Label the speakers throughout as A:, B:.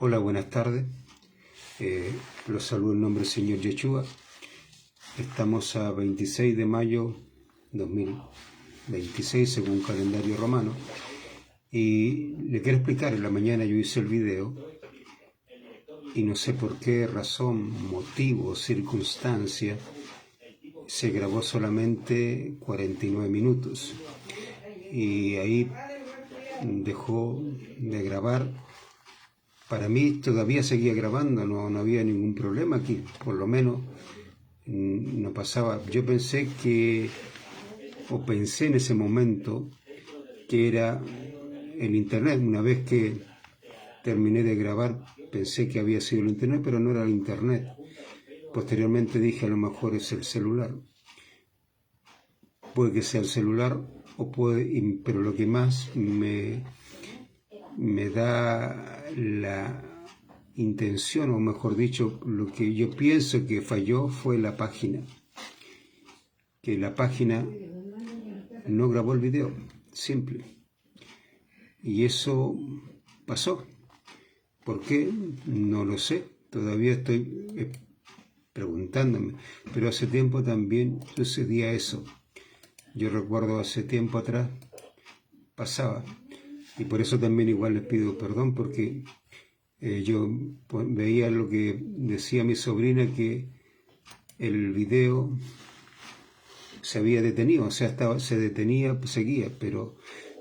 A: Hola, buenas tardes. Los saludo en nombre del Señor Yeshua. Estamos a 26 de mayo 2026 según calendario romano. Y le quiero explicar, en la mañana yo hice el video y no sé por qué razón, motivo, circunstancia, se grabó solamente 49 minutos. Y ahí dejó de grabar. Para mí todavía seguía grabando, no había ningún problema aquí, por lo menos no pasaba. Yo pensé en ese momento que era el internet. Una vez que terminé de grabar, pensé que había sido el internet, pero no era el internet. Posteriormente dije, a lo mejor es el celular. Puede que sea el celular, pero lo que más me da la intención, o mejor dicho, lo que yo pienso que falló fue la página. Que la página no grabó el video, simple. Y eso pasó. ¿Por qué? No lo sé. Todavía estoy preguntándome. Pero hace tiempo también sucedía eso. Yo recuerdo hace tiempo atrás pasaba. Y por eso también igual les pido perdón, porque yo veía lo que decía mi sobrina, que el video se había detenido, o sea, se detenía, seguía, pero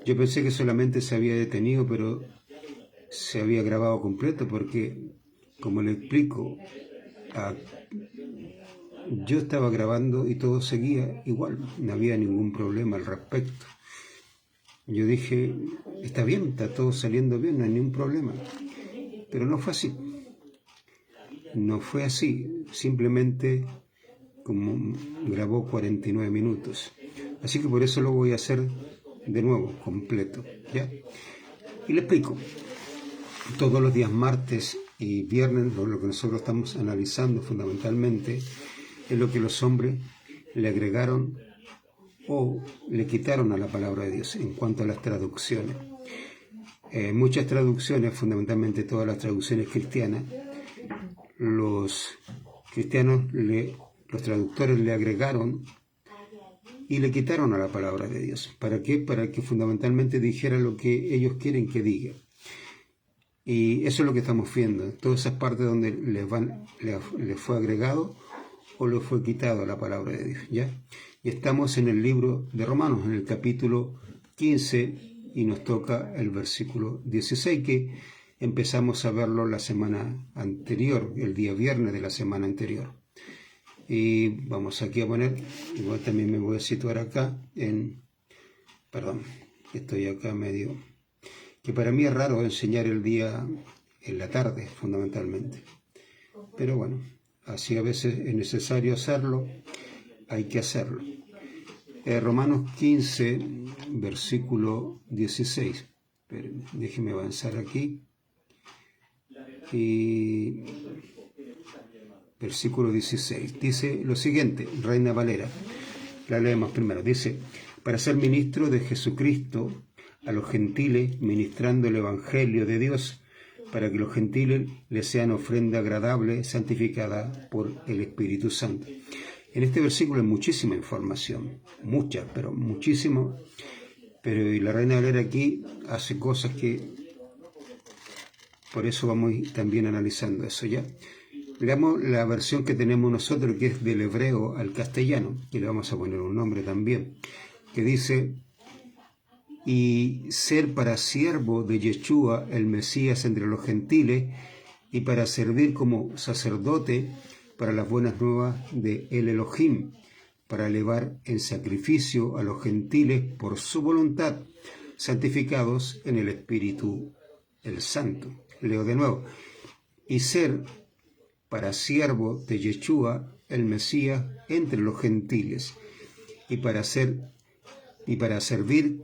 A: yo pensé que solamente se había detenido, pero se había grabado completo, porque, como le explico, yo estaba grabando y todo seguía igual, no había ningún problema al respecto. Yo dije, está bien, está todo saliendo bien, no hay ningún problema. Pero no fue así. No fue así. Simplemente como grabó 49 minutos. Así que por eso lo voy a hacer de nuevo, completo. ¿Ya? Y le explico. Todos los días martes y viernes, lo que nosotros estamos analizando fundamentalmente es lo que los hombres le agregaron o le quitaron a la palabra de Dios en cuanto a las traducciones. Muchas traducciones, fundamentalmente todas las traducciones cristianas, los traductores le agregaron y le quitaron a la palabra de Dios. ¿Para qué? Para que fundamentalmente dijera lo que ellos quieren que diga. Y eso es lo que estamos viendo. Todas esas partes donde le fue agregado o le fue quitado a la palabra de Dios. ¿Ya? Y estamos en el libro de Romanos, en el capítulo 15, y nos toca el versículo 16, que empezamos a verlo la semana anterior, el día viernes de la semana anterior. Y vamos aquí a poner, igual también me voy a situar acá estoy acá medio, que para mí es raro enseñar el día en la tarde, fundamentalmente. Pero bueno, así a veces es necesario hacerlo, hay que hacerlo. Romanos 15, versículo 16. Déjeme avanzar aquí. Y versículo 16. Dice lo siguiente, Reina Valera. La leemos primero. Dice, para ser ministro de Jesucristo a los gentiles, ministrando el Evangelio de Dios, para que los gentiles les sean ofrenda agradable, santificada por el Espíritu Santo. En este versículo hay muchísima información, mucha, pero muchísimo. Pero y la Reina Valera aquí hace cosas que, por eso vamos también analizando eso, ¿ya? Veamos la versión que tenemos nosotros, que es del hebreo al castellano, y le vamos a poner un nombre también, que dice, y ser para siervo de Yeshua, el Mesías entre los gentiles, y para servir como sacerdote para las buenas nuevas de el Elohim, para elevar en sacrificio a los gentiles por su voluntad, santificados en el Espíritu el Santo. Leo de nuevo. Y ser para siervo de Yeshua, el Mesías, entre los gentiles, y para servir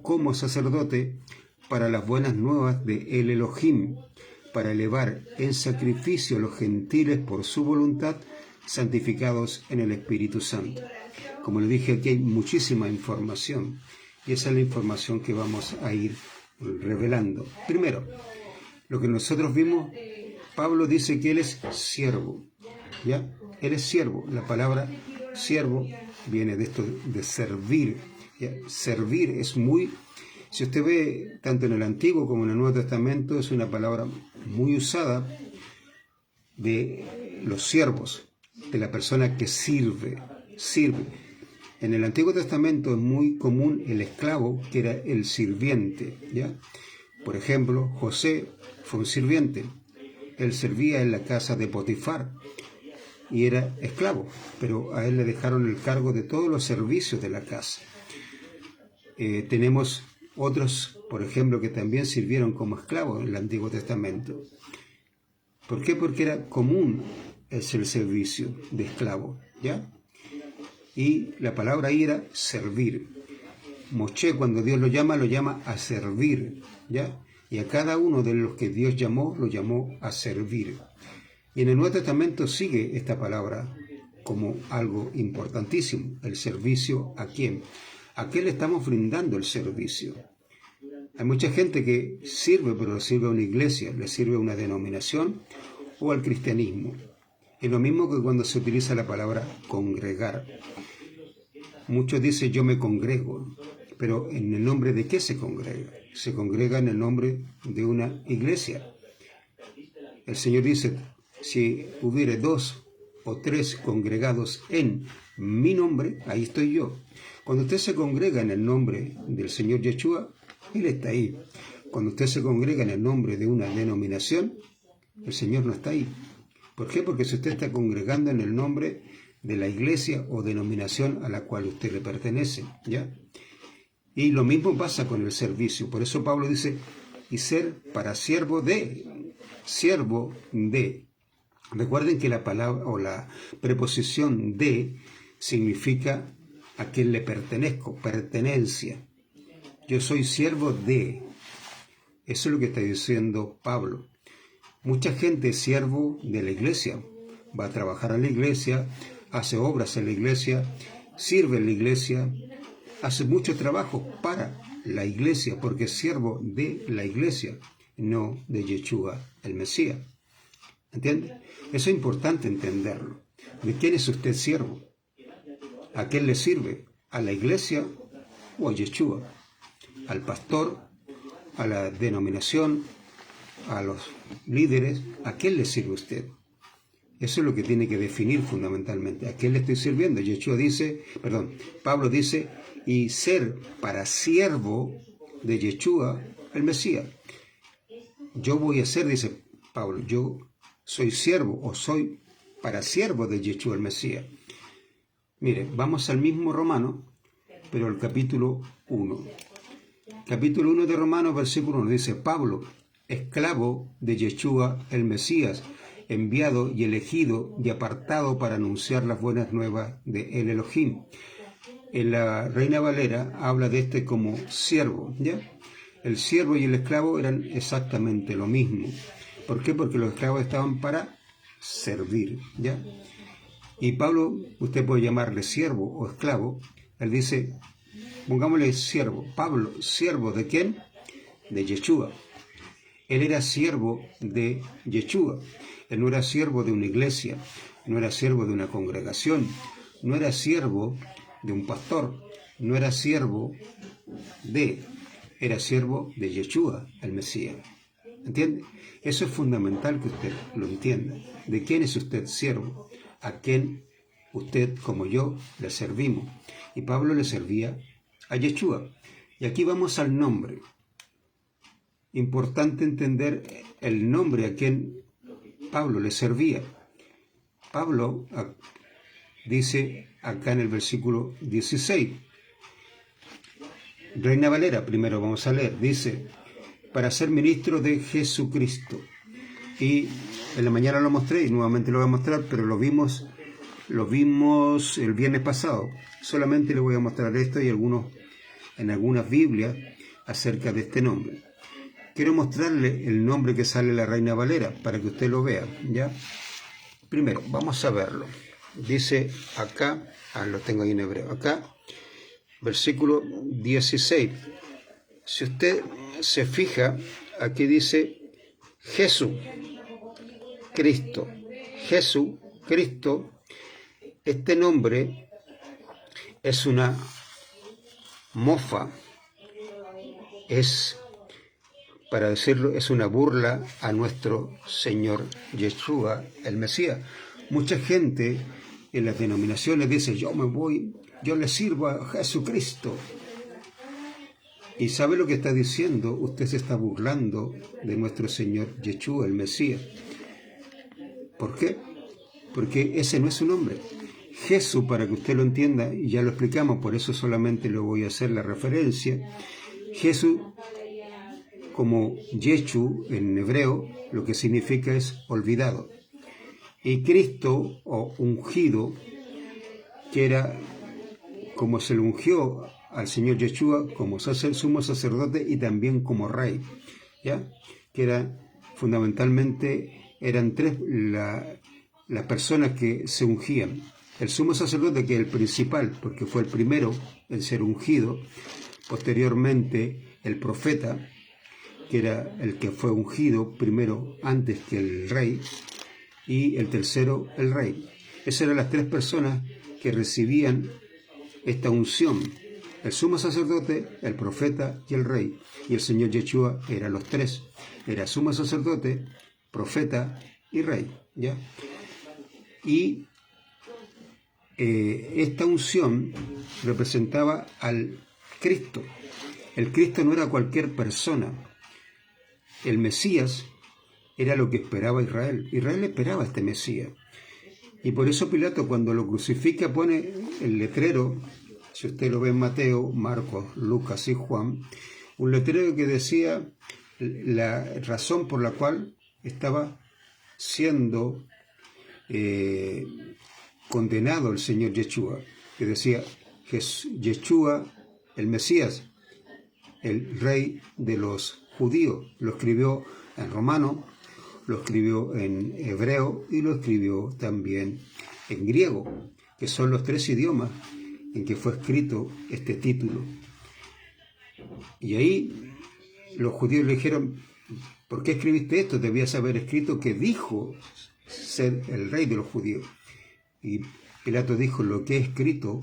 A: como sacerdote para las buenas nuevas de el Elohim, para elevar en sacrificio a los gentiles por su voluntad, santificados en el Espíritu Santo. Como les dije, aquí hay muchísima información, y esa es la información que vamos a ir revelando. Primero, lo que nosotros vimos Pablo dice que él es siervo, ¿ya? Él es siervo. La palabra siervo viene de esto de servir, ¿ya? Servir es muy... Si usted ve, tanto en el Antiguo como en el Nuevo Testamento, es una palabra muy usada de los siervos, de la persona que sirve. En el Antiguo Testamento es muy común el esclavo, que era el sirviente, ¿ya? Por ejemplo, José fue un sirviente. Él servía en la casa de Potifar y era esclavo, pero a él le dejaron el cargo de todos los servicios de la casa. Tenemos otros, por ejemplo, que también sirvieron como esclavos en el Antiguo Testamento. ¿Por qué? Porque era común el servicio de esclavo, ¿ya? Y la palabra ahí era servir. Moshe, cuando Dios lo llama a servir, ¿ya? Y a cada uno de los que Dios llamó, lo llamó a servir. Y en el Nuevo Testamento sigue esta palabra como algo importantísimo, el servicio ¿a quién? ¿A qué le estamos brindando el servicio? Hay mucha gente que sirve, pero sirve a una iglesia, le sirve a una denominación o al cristianismo. Es lo mismo que cuando se utiliza la palabra congregar. Muchos dicen yo me congrego, pero ¿en el nombre de qué se congrega? Se congrega en el nombre de una iglesia. El Señor dice, si hubiere 2 o 3 congregados en mi nombre, ahí estoy yo. Cuando usted se congrega en el nombre del Señor Yeshua, Él está ahí. Cuando usted se congrega en el nombre de una denominación, el Señor no está ahí. ¿Por qué? Porque si usted está congregando en el nombre de la iglesia o denominación a la cual usted le pertenece, ¿ya? Y lo mismo pasa con el servicio. Por eso Pablo dice, y ser para siervo de. Recuerden que la palabra o la preposición de significa a quien le pertenezco, pertenencia. Yo soy siervo de. Eso es lo que está diciendo Pablo. Mucha gente es siervo de la iglesia. Va a trabajar en la iglesia, hace obras en la iglesia, sirve en la iglesia, hace mucho trabajo para la iglesia, porque es siervo de la iglesia, no de Yeshua, el Mesías. ¿Entiende? Eso es importante entenderlo. ¿De quién es usted siervo? ¿A quién le sirve? ¿A la iglesia o a Yeshua? ¿Al pastor? ¿A la denominación? ¿A los líderes? ¿A quién le sirve usted? Eso es lo que tiene que definir fundamentalmente. ¿A quién le estoy sirviendo? Pablo dice, y ser para siervo de Yeshua, el Mesías. Yo voy a ser, dice Pablo, yo soy siervo o soy para siervo de Yeshua, el Mesías. Mire, vamos al mismo Romano, pero al capítulo 1. Capítulo 1 de Romanos, versículo 1, dice, Pablo, esclavo de Yeshua, el Mesías, enviado y elegido y apartado para anunciar las buenas nuevas de el Elohim. En la Reina Valera habla de este como siervo, ¿ya? El siervo y el esclavo eran exactamente lo mismo. ¿Por qué? Porque los esclavos estaban para servir, ¿ya? Y Pablo, usted puede llamarle siervo o esclavo, él dice, pongámosle siervo. Pablo, ¿siervo de quién? De Yeshua. Él era siervo de Yeshua. Él no era siervo de una iglesia, no era siervo de una congregación, no era siervo de un pastor, no era siervo era siervo de Yeshua, el Mesías. ¿Entiende? Eso es fundamental que usted lo entienda. ¿De quién es usted siervo? ¿A quién usted, como yo, le servimos? Y Pablo le servía a Yeshua. Y aquí vamos al nombre. Importante entender el nombre a quien Pablo le servía. Pablo dice acá en el versículo 16, Reina Valera, primero vamos a leer, dice, para ser ministro de Jesucristo. Y en la mañana lo mostré y nuevamente lo voy a mostrar, pero lo vimos el viernes pasado. Solamente le voy a mostrar esto y en algunas Biblias acerca de este nombre. Quiero mostrarle el nombre que sale en la Reina Valera para que usted lo vea, ¿ya? Primero, vamos a verlo. Dice acá, lo tengo ahí en hebreo, acá, versículo 16. Si usted se fija, aquí dice Jesús. Cristo. Jesús, Cristo, este nombre es una mofa, es, para decirlo, es una burla a nuestro Señor Yeshua, el Mesías. Mucha gente en las denominaciones dice, yo le sirvo a Jesucristo. ¿Y sabe lo que está diciendo? Usted se está burlando de nuestro Señor Yeshua, el Mesías. ¿Por qué? Porque ese no es su nombre. Jesús, para que usted lo entienda, y ya lo explicamos, por eso solamente le voy a hacer la referencia. Jesús, como Yeshu en hebreo, lo que significa es olvidado. Y Cristo, o ungido, que era como se le ungió al Señor Yeshua como sumo sacerdote y también como rey, ¿ya? Que era fundamentalmente, eran tres las personas que se ungían. El sumo sacerdote, que es el principal, porque fue el primero en ser ungido. Posteriormente, el profeta, que era el que fue ungido primero antes que el rey. Y el tercero, el rey. Esas eran las tres personas que recibían esta unción. El sumo sacerdote, el profeta y el rey. Y el Señor Yeshua era los tres. Era sumo sacerdote, profeta y rey, ¿ya? Y esta unción representaba al Cristo. El Cristo no era cualquier persona. El Mesías era lo que esperaba Israel. Israel esperaba a este Mesías. Y por eso Pilato, cuando lo crucifica, pone el letrero, si usted lo ve en Mateo, Marcos, Lucas y Juan, un letrero que decía la razón por la cual estaba siendo condenado el Señor Yeshua, que decía Yeshua, el Mesías, el rey de los judíos. Lo escribió en romano, lo escribió en hebreo y lo escribió también en griego, que son los tres idiomas en que fue escrito este título. Y ahí los judíos le dijeron, ¿por qué escribiste esto? Debías haber escrito que dijo ser el rey de los judíos. Y Pilato dijo, lo que he escrito,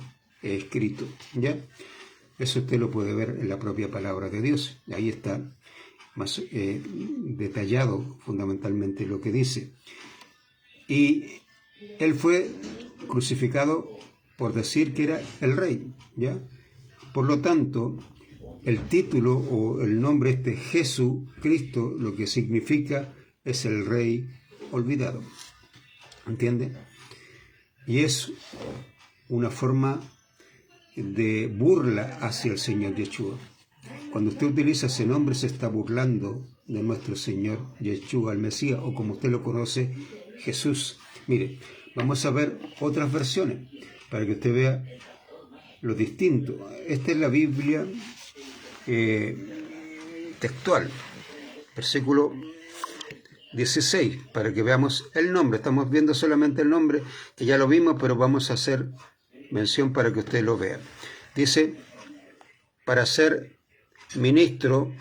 A: ¿ya? Eso usted lo puede ver en la propia palabra de Dios. Ahí está más detallado fundamentalmente lo que dice. Y él fue crucificado por decir que era el rey, ¿ya? Por lo tanto, el título o el nombre Jesucristo, lo que significa es el rey olvidado. ¿Entiende? Y es una forma de burla hacia el Señor Yeshua. Cuando usted utiliza ese nombre, se está burlando de nuestro Señor Yeshua, el Mesías, o como usted lo conoce, Jesús. Mire, vamos a ver otras versiones para que usted vea lo distinto. Esta es la Biblia textual, versículo 16, para que veamos el nombre. Estamos viendo solamente el nombre, que ya lo vimos, pero vamos a hacer mención para que usted lo vea. Dice, para ser ministro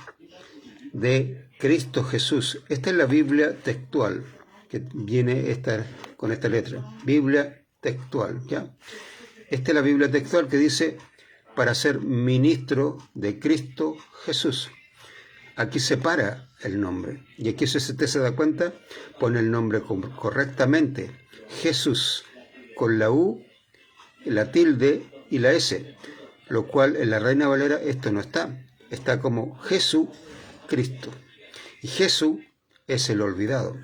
A: de Cristo Jesús. Esta es la Biblia textual, que viene con esta letra. Biblia textual, ¿ya? Esta es la Biblia textual que dice, para ser ministro de Cristo Jesús. Aquí separa el nombre. Y aquí, si usted se da cuenta, pone el nombre correctamente. Jesús, con la U, la tilde y la S. Lo cual en la Reina Valera esto no está. Está como Jesucristo. Y Jesús es el olvidado,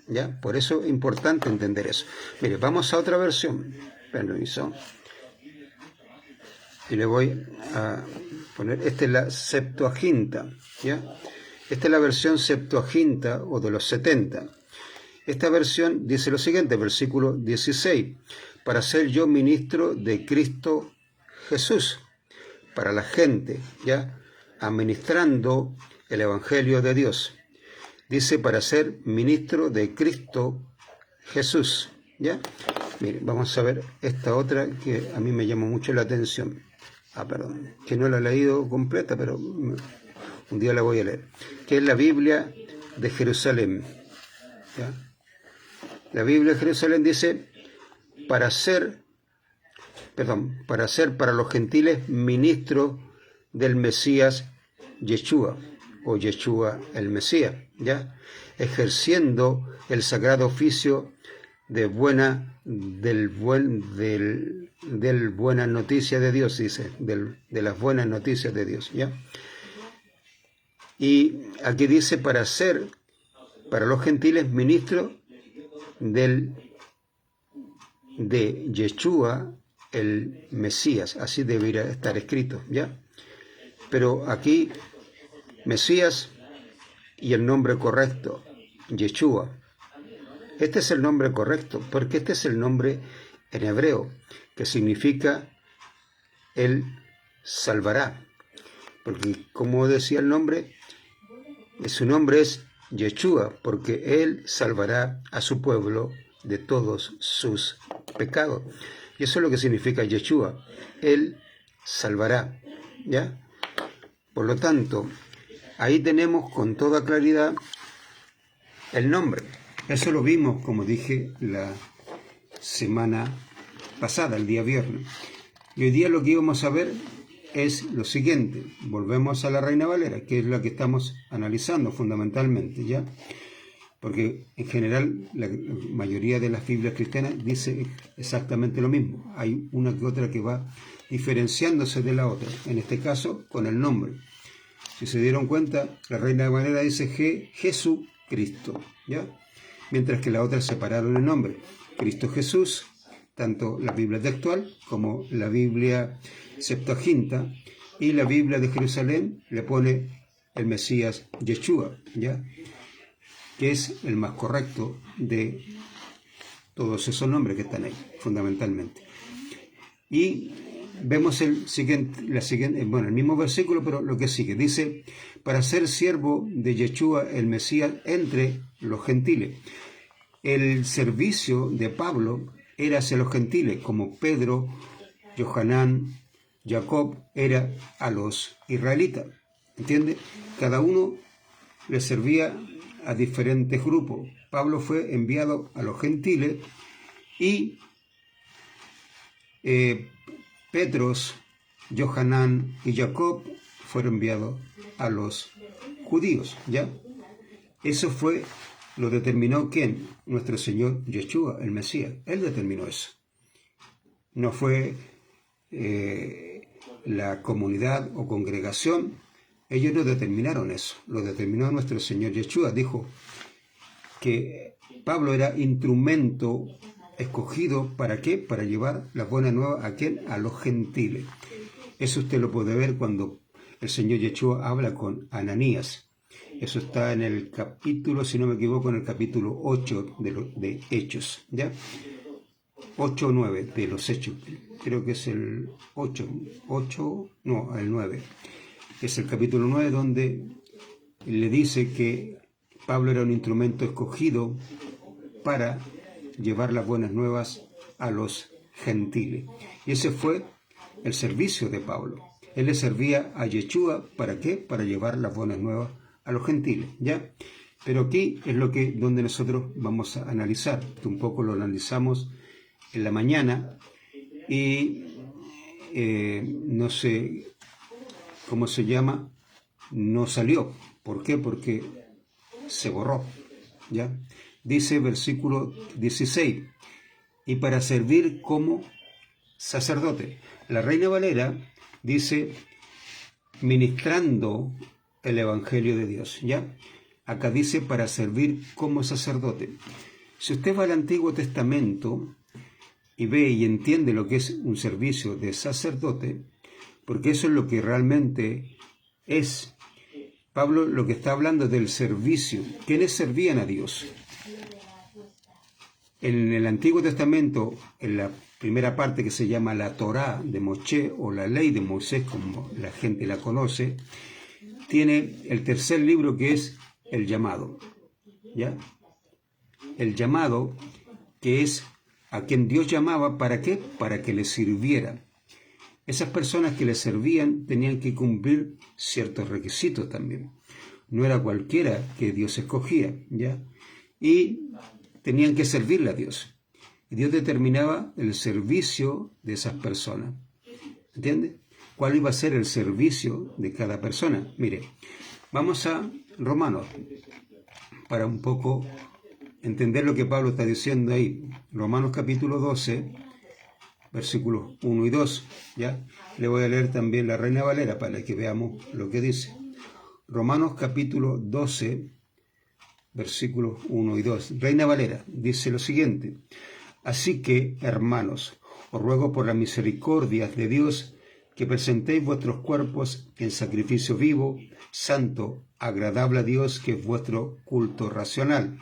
A: ¿ya? Por eso es importante entender eso. Mire, vamos a otra versión. Permiso. Y le voy a poner, esta es la Septuaginta, ¿ya? Esta es la versión Septuaginta o de los 70. Esta versión dice lo siguiente, versículo 16, para ser yo ministro de Cristo Jesús, para la gente, ¿ya? Administrando el Evangelio de Dios. Dice, para ser ministro de Cristo Jesús, ¿ya? Mire, vamos a ver esta otra que a mí me llamó mucho la atención. Perdón, que no la he leído completa, pero un día la voy a leer. Que es la Biblia de Jerusalén, ¿ya? La Biblia de Jerusalén dice, para ser para los gentiles ministro del Mesías Yeshua, o Yeshua el Mesías, ¿ya? Ejerciendo el sagrado oficio de buenas noticias de Dios, dice, de las buenas noticias de Dios, ¿ya? Y aquí dice para los gentiles ministro de Yeshua el Mesías, así debería estar escrito, ¿ya? Pero aquí Mesías y el nombre correcto, Yeshua. Este es el nombre correcto, porque este es el nombre en hebreo, que significa Él salvará. Porque como decía el nombre, su nombre es Yeshua, porque Él salvará a su pueblo de todos sus pecados. Y eso es lo que significa Yeshua, Él salvará, ¿ya? Por lo tanto, ahí tenemos con toda claridad el nombre. Eso lo vimos, como dije, la semana pasada, el día viernes. Y hoy día lo que íbamos a ver es lo siguiente. Volvemos a la Reina Valera, que es la que estamos analizando fundamentalmente, ¿ya? Porque en general la mayoría de las Biblias cristianas dice exactamente lo mismo. Hay una que otra que va diferenciándose de la otra, en este caso con el nombre. Si se dieron cuenta, la Reina Valera dice Jesucristo, ¿ya? Mientras que la otra separaron el nombre. Cristo Jesús, tanto la Biblia textual como la Biblia Septuaginta, y la Biblia de Jerusalén le pone el Mesías Yeshua, ¿ya? Que es el más correcto de todos esos nombres que están ahí, fundamentalmente. Y vemos el mismo versículo, pero lo que sigue. Dice, para ser siervo de Yeshua el Mesías entre los gentiles. El servicio de Pablo era hacia los gentiles, como Pedro, Johanán, Jacob era a los israelitas. ¿Entiende? Cada uno le servía a diferentes grupos. Pablo fue enviado a los gentiles y Petros, Johanán y Jacob fueron enviados a los judíos, ¿ya? Eso lo determinó ¿quién? Nuestro Señor Yeshua, el Mesías. Él determinó eso. No fue la comunidad o congregación. Ellos no determinaron eso. Lo determinó nuestro Señor Yeshua. Dijo que Pablo era instrumento escogido, ¿para qué? Para llevar las buenas nuevas ¿a quién? A los gentiles. Eso usted lo puede ver cuando el Señor Yeshua habla con Ananías. Eso está en el capítulo, si no me equivoco, en el capítulo 8 de Hechos, ¿ya? 8 o 9 de los Hechos. Creo que es el el 9. Es el capítulo 9 donde le dice que Pablo era un instrumento escogido para llevar las buenas nuevas a los gentiles. Y ese fue el servicio de Pablo. Él le servía a Yeshua, ¿para qué? Para llevar las buenas nuevas a los gentiles, ¿ya? Pero aquí es donde nosotros vamos a analizar. Un poco lo analizamos en la mañana y no sé cómo se llama, no salió. ¿Por qué? Porque se borró, ¿ya? Dice versículo 16, y para servir como sacerdote. La Reina Valera dice, ministrando el Evangelio de Dios, ¿ya? Acá dice, para servir como sacerdote. Si usted va al Antiguo Testamento y ve y entiende lo que es un servicio de sacerdote, porque eso es lo que realmente es. Pablo lo que está hablando es del servicio. ¿Quiénes servían a Dios? En el Antiguo Testamento, en la primera parte que se llama la Torá de Moshe, o la ley de Moisés, como la gente la conoce, tiene el tercer libro que es el llamado, ¿ya? El llamado, que es a quien Dios llamaba, ¿para qué? Para que le sirviera. Esas personas que le servían tenían que cumplir ciertos requisitos también. No era cualquiera que Dios escogía, ¿ya? Y tenían que servirle a Dios. Y Dios determinaba el servicio de esas personas. ¿Entiende? ¿Cuál iba a ser el servicio de cada persona? Mire, vamos a Romanos, para un poco entender lo que Pablo está diciendo ahí. Romanos capítulo 12, versículos 1 y 2. ¿Ya? Le voy a leer también la Reina Valera para que veamos lo que dice. Romanos capítulo 12, versículos 1 y 2. Reina Valera dice lo siguiente: así que, hermanos, os ruego por las misericordias de Dios que presentéis vuestros cuerpos en sacrificio vivo, santo, agradable a Dios, que es vuestro culto racional.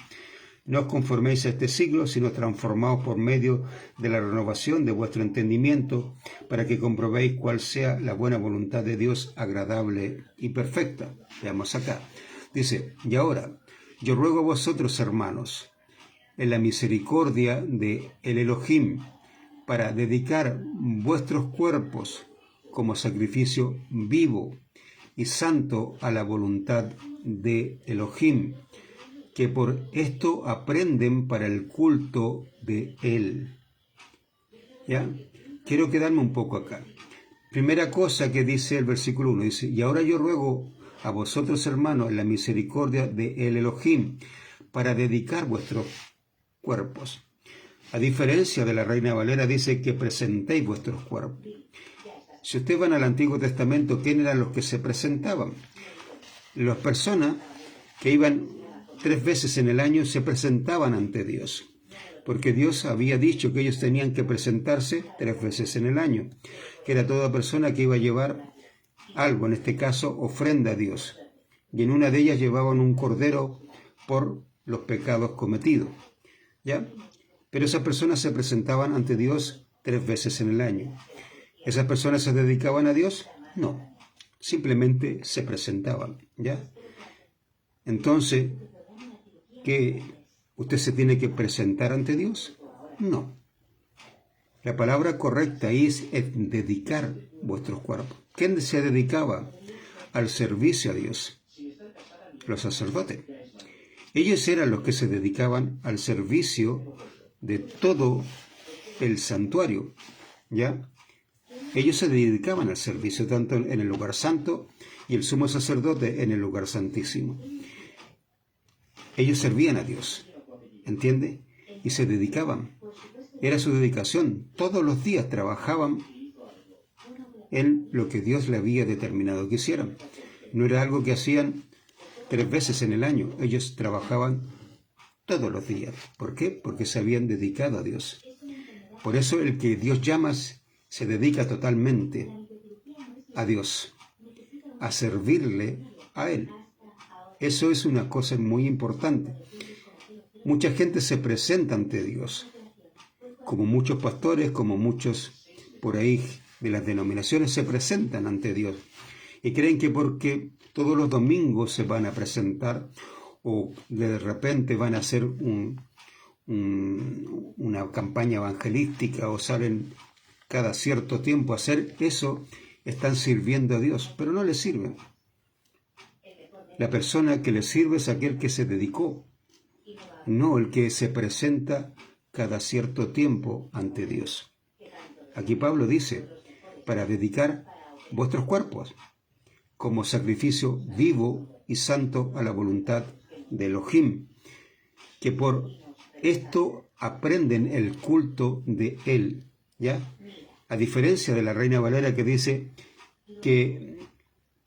A: No os conforméis a este siglo, sino transformaos por medio de la renovación de vuestro entendimiento, para que comprobéis cuál sea la buena voluntad de Dios, agradable y perfecta. Veamos acá. Dice, y ahora, yo ruego a vosotros, hermanos, en la misericordia de el Elohim, para dedicar vuestros cuerpos como sacrificio vivo y santo a la voluntad de Elohim, que por esto aprenden para el culto de Él. ¿Ya? Quiero quedarme un poco acá. Primera cosa que dice el versículo 1, dice, y ahora yo ruego a vosotros, hermanos, en la misericordia de el Elohim, para dedicar vuestros cuerpos. A diferencia de la Reina Valera, dice que presentéis vuestros cuerpos. Si ustedes van al Antiguo Testamento, ¿quién eran los que se presentaban? Las personas que iban 3 veces en el año se presentaban ante Dios, porque Dios había dicho que ellos tenían que presentarse 3 veces en el año, que era toda persona que iba a llevar algo, en este caso ofrenda a Dios, y en una de ellas llevaban un cordero por los pecados cometidos, ¿ya? Pero esas personas se presentaban ante Dios 3 veces en el año. ¿Esas personas se dedicaban a Dios? No, simplemente se presentaban, ¿ya? Entonces, ¿que usted se tiene que presentar ante Dios? No. La palabra correcta ahí es dedicar vuestros cuerpos. ¿Quién se dedicaba al servicio a Dios? Los sacerdotes. Ellos eran los que se dedicaban al servicio de todo el santuario, ¿ya? Ellos se dedicaban al servicio tanto en el lugar santo y el sumo sacerdote en el lugar santísimo. Ellos servían a Dios, ¿entiende? Y se dedicaban. Era su dedicación. Todos los días trabajaban en lo que Dios le había determinado que hicieran. No era algo que hacían 3 veces en el año. Ellos trabajaban todos los días. ¿Por qué? Porque se habían dedicado a Dios. Por eso el que Dios llama se dedica totalmente a Dios, a servirle a Él. Eso es una cosa muy importante. Mucha gente se presenta ante Dios, como muchos pastores, como muchos por ahí de las denominaciones se presentan ante Dios y creen que porque todos los domingos se van a presentar o de repente van a hacer una campaña evangelística o salen cada cierto tiempo a hacer eso, están sirviendo a Dios, pero no le sirven. La persona que le sirve es aquel que se dedicó, no el que se presenta cada cierto tiempo ante Dios. Aquí Pablo dice, para dedicar vuestros cuerpos como sacrificio vivo y santo a la voluntad de Elohim, que por esto aprenden el culto de Él, ¿ya? A diferencia de la Reina Valera que dice que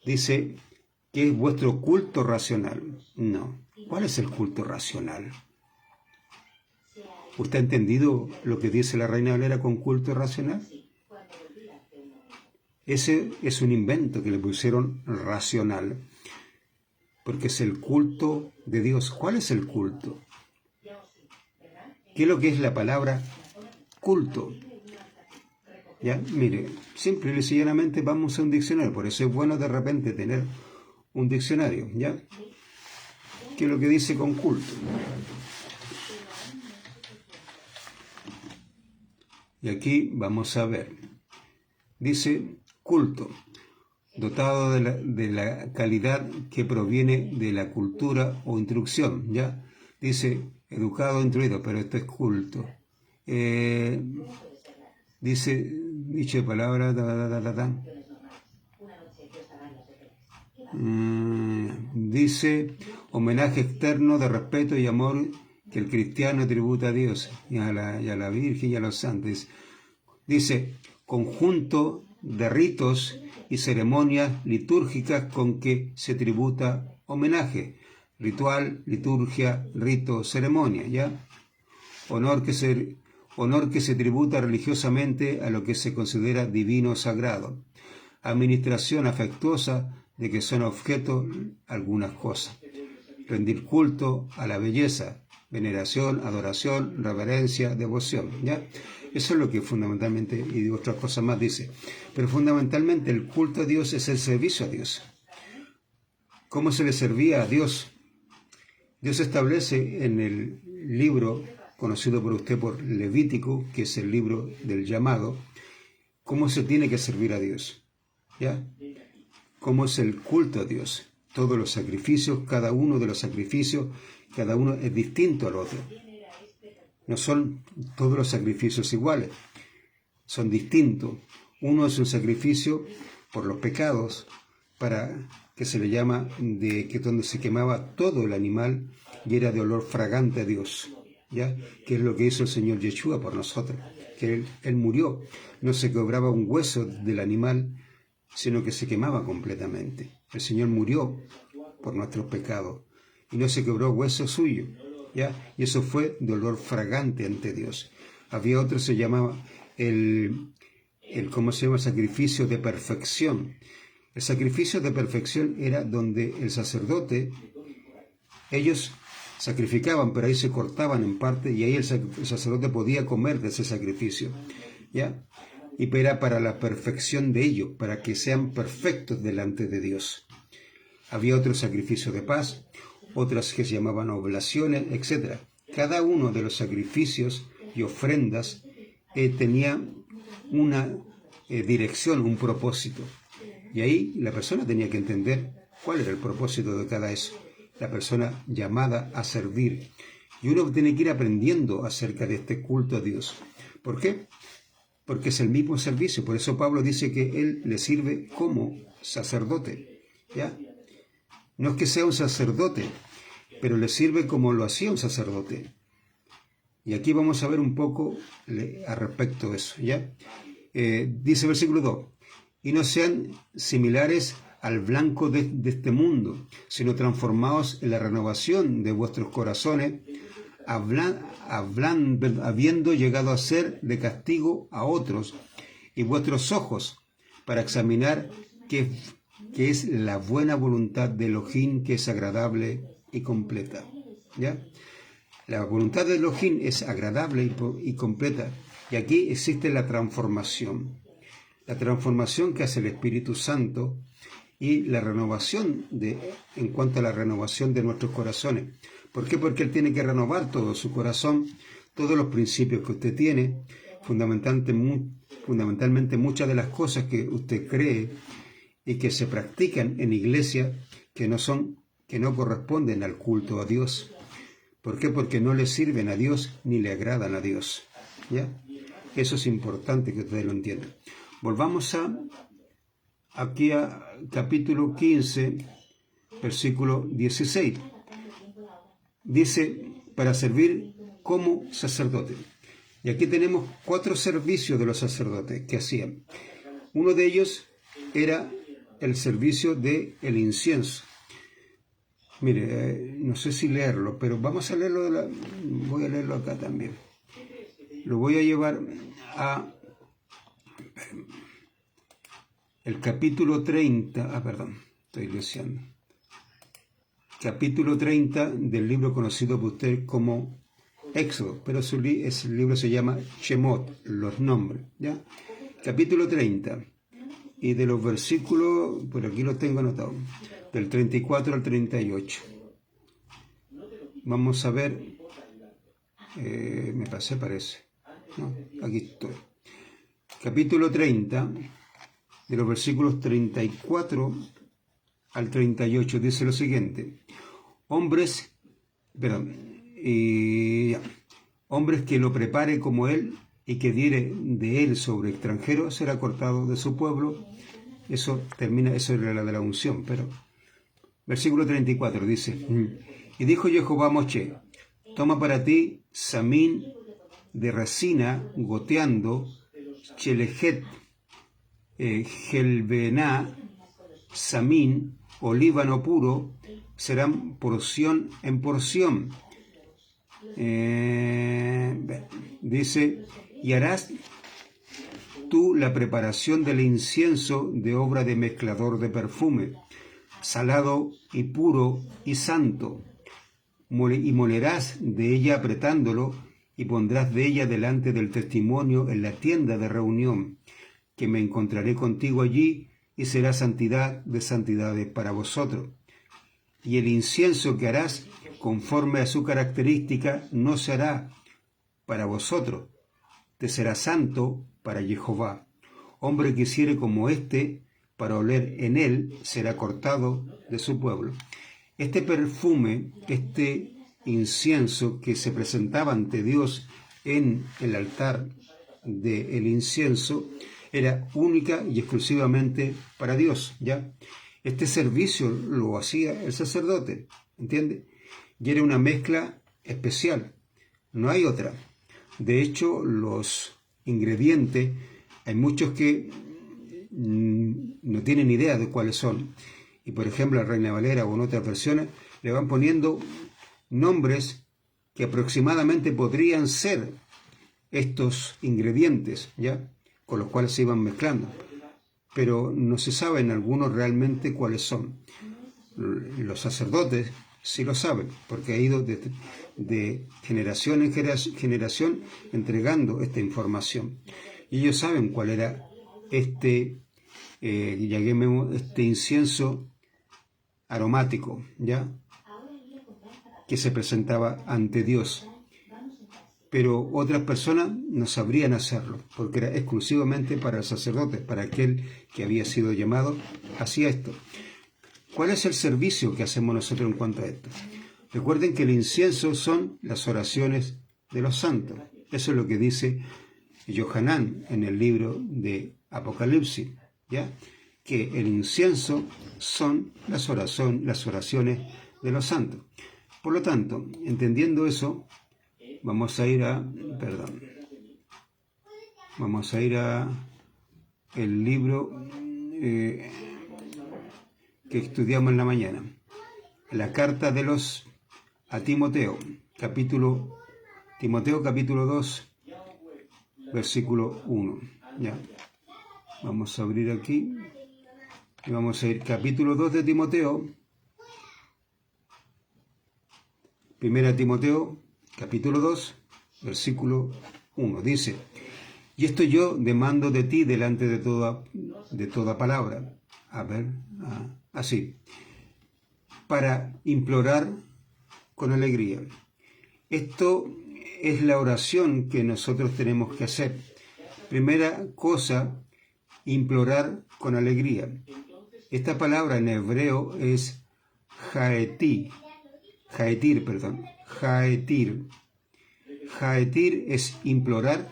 A: es vuestro culto racional. No. ¿Cuál es el culto racional? ¿Usted ha entendido lo que dice la Reina Valera con culto racional? Ese es un invento que le pusieron racional, porque es el culto de Dios. ¿Cuál es el culto? ¿Qué es lo que es la palabra culto? Ya, mire, simple y sencillamente vamos a un diccionario, por eso es bueno de repente tener un diccionario, ¿ya? ¿Qué es lo que dice con culto? Y aquí vamos a ver. Dice culto, dotado de la calidad que proviene de la cultura o instrucción, ¿ya? Dice, educado, instruido, pero esto es culto. Dice, dicho de palabra, dice, homenaje externo de respeto y amor que el cristiano tributa a Dios y a la Virgen y a los santos. Dice, conjunto de ritos y ceremonias litúrgicas con que se tributa homenaje. Ritual, liturgia, rito, ceremonia, ¿ya? Honor que se tributa religiosamente a lo que se considera divino o sagrado. Administración afectuosa de que son objeto algunas cosas. Rendir culto a la belleza, veneración, adoración, reverencia, devoción, ¿ya? Eso es lo que fundamentalmente, y otras cosas más dice. Pero fundamentalmente el culto a Dios es el servicio a Dios. ¿Cómo se le servía a Dios? Dios establece en el libro conocido por usted por Levítico, que es el libro del llamado, cómo se tiene que servir a Dios, ¿ya? Cómo es el culto a Dios. Todos los sacrificios, cada uno de los sacrificios, cada uno es distinto al otro. No son todos los sacrificios iguales, son distintos. Uno es un sacrificio por los pecados, para que se le llama, que donde se quemaba todo el animal y era de olor fragante a Dios, ¿ya? Que es lo que hizo el Señor Yeshua por nosotros, que Él murió. No se quebraba un hueso del animal, sino que se quemaba completamente. El Señor murió por nuestros pecados y no se quebró hueso suyo, ¿ya? Y eso fue de olor fragante ante Dios. Había otro, se llamaba ¿cómo se llama? Sacrificio de perfección. El sacrificio de perfección era donde el sacerdote, ellos sacrificaban, pero ahí se cortaban en parte y ahí el sacerdote podía comer de ese sacrificio, ¿ya? Y era para la perfección de ellos, para que sean perfectos delante de Dios. Había otro sacrificio de paz, otras que se llamaban oblaciones, etc. Cada uno de los sacrificios y ofrendas tenía una dirección, un propósito. Y ahí la persona tenía que entender cuál era el propósito de cada eso. La persona llamada a servir. Y uno tiene que ir aprendiendo acerca de este culto a Dios. ¿Por qué? Porque es el mismo servicio. Por eso Pablo dice que él le sirve como sacerdote, ¿ya? No es que sea un sacerdote, pero le sirve como lo hacía un sacerdote. Y aquí vamos a ver un poco al respecto de eso, ¿ya? Dice el versículo 2, y no sean similares al blanco de este mundo, sino transformados en la renovación de vuestros corazones, habiendo llegado a ser de castigo a otros, y vuestros ojos, para examinar qué es la buena voluntad de Elohim, que es agradable y completa, ¿ya? La voluntad de Elohim es agradable y completa, y aquí existe la transformación que hace el Espíritu Santo y la renovación en cuanto a la renovación de nuestros corazones. ¿Por qué? Porque Él tiene que renovar todo su corazón, todos los principios que usted tiene, fundamentalmente muchas de las cosas que usted cree y que se practican en iglesia que no corresponden al culto a Dios. ¿Por qué? Porque no le sirven a Dios ni le agradan a Dios, ¿ya? Eso es importante que ustedes lo entiendan. Volvamos aquí a capítulo 15, versículo 16. Dice, para servir como sacerdote. Y aquí tenemos 4 servicios de los sacerdotes que hacían. Uno de ellos era el servicio del incienso. Mire, no sé si leerlo, pero vamos a leerlo, voy a leerlo acá también. Lo voy a llevar a el capítulo 30, estoy leseando. Capítulo 30 del libro conocido por usted como Éxodo, pero ese libro se llama Shemot, los nombres, ¿ya? Capítulo 30, y de los versículos, por aquí los tengo anotados, del 34 al 38. Vamos a ver, me pasé parece, no, aquí estoy. Capítulo 30, de los versículos 34 al 38, dice lo siguiente. Y hombres que lo prepare como él y que diere de él sobre extranjero será cortado de su pueblo. Eso termina, eso es la de la unción, pero versículo 34 dice, y dijo Jehová a Moshe, toma para ti samín de resina goteando, chelejet, gelbená, samín, olíbano puro, serán porción en porción. Dice, y harás tú la preparación del incienso de obra de mezclador de perfume, salado y puro y santo, y molerás de ella apretándolo, y pondrás de ella delante del testimonio en la tienda de reunión, que me encontraré contigo allí, y será santidad de santidades para vosotros. Y el incienso que harás, conforme a su característica, no se hará para vosotros, te será santo para Jehová. Hombre que hiciere como éste, para oler en él, será cortado de su pueblo. Este perfume, este incienso que se presentaba ante Dios en el altar del incienso, era única y exclusivamente para Dios, ¿ya? Este servicio lo hacía el sacerdote, ¿entiende? Y era una mezcla especial, no hay otra. De hecho, los ingredientes, hay muchos que no tienen idea de cuáles son. Y por ejemplo, la Reina Valera o en otras versiones le van poniendo nombres que aproximadamente podrían ser estos ingredientes, ¿ya? Con los cuales se iban mezclando. Pero no se saben algunos realmente cuáles son. Los sacerdotes sí lo saben, porque ha ido de generación en generación entregando esta información. Y ellos saben cuál era este incienso aromático, ¿ya? Que se presentaba ante Dios. Pero otras personas no sabrían hacerlo, porque era exclusivamente para el sacerdote, para aquel que había sido llamado hacia esto. ¿Cuál es el servicio que hacemos nosotros en cuanto a esto? Recuerden que el incienso son las oraciones de los santos. Eso es lo que dice Yohanan en el libro de Apocalipsis, ¿ya? Que el incienso son las oraciones de los santos. Por lo tanto, entendiendo eso, vamos a ir a el libro que estudiamos en la mañana, la carta a Timoteo, capítulo 2, versículo 1. ¿Ya? Vamos a abrir aquí y vamos a ir capítulo 2 de Timoteo, 1 Timoteo, capítulo 2, versículo 1. Dice, y esto yo demando de ti delante de toda palabra. Así, para implorar con alegría. Esto es la oración que nosotros tenemos que hacer. Primera cosa, implorar con alegría. Esta palabra en hebreo es jaetir. Jaetir es implorar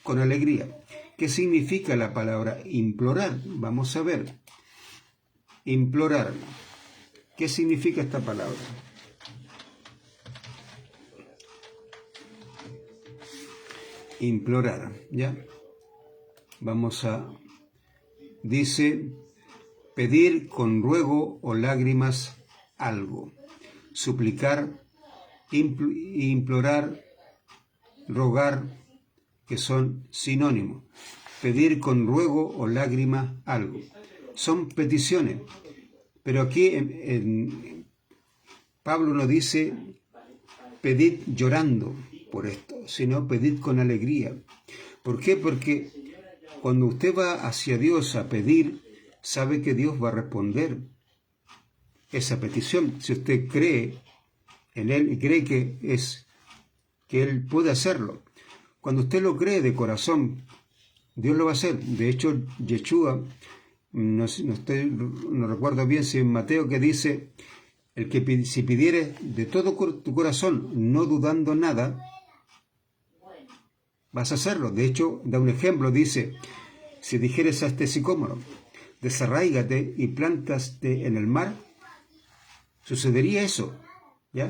A: con alegría. ¿Qué significa la palabra implorar? Vamos a ver. Implorar. ¿Qué significa esta palabra? Implorar, ¿ya? Dice, pedir con ruego o lágrimas algo. Suplicar, implorar, rogar, que son sinónimos. Pedir con ruego o lágrimas algo. Son peticiones. Pero aquí Pablo no dice pedid llorando por esto, sino pedid con alegría. ¿Por qué? Porque cuando usted va hacia Dios a pedir, sabe que Dios va a responder esa petición. Si usted cree en Él y cree que Él puede hacerlo. Cuando usted lo cree de corazón, Dios lo va a hacer. De hecho, Yeshua, no recuerdo bien si en Mateo, que dice el que si pidieres de todo tu corazón, no dudando nada, vas a hacerlo. De hecho, da un ejemplo, dice, si dijeres a este sicómoro, desarráigate y plántate en el mar, sucedería eso, ¿ya?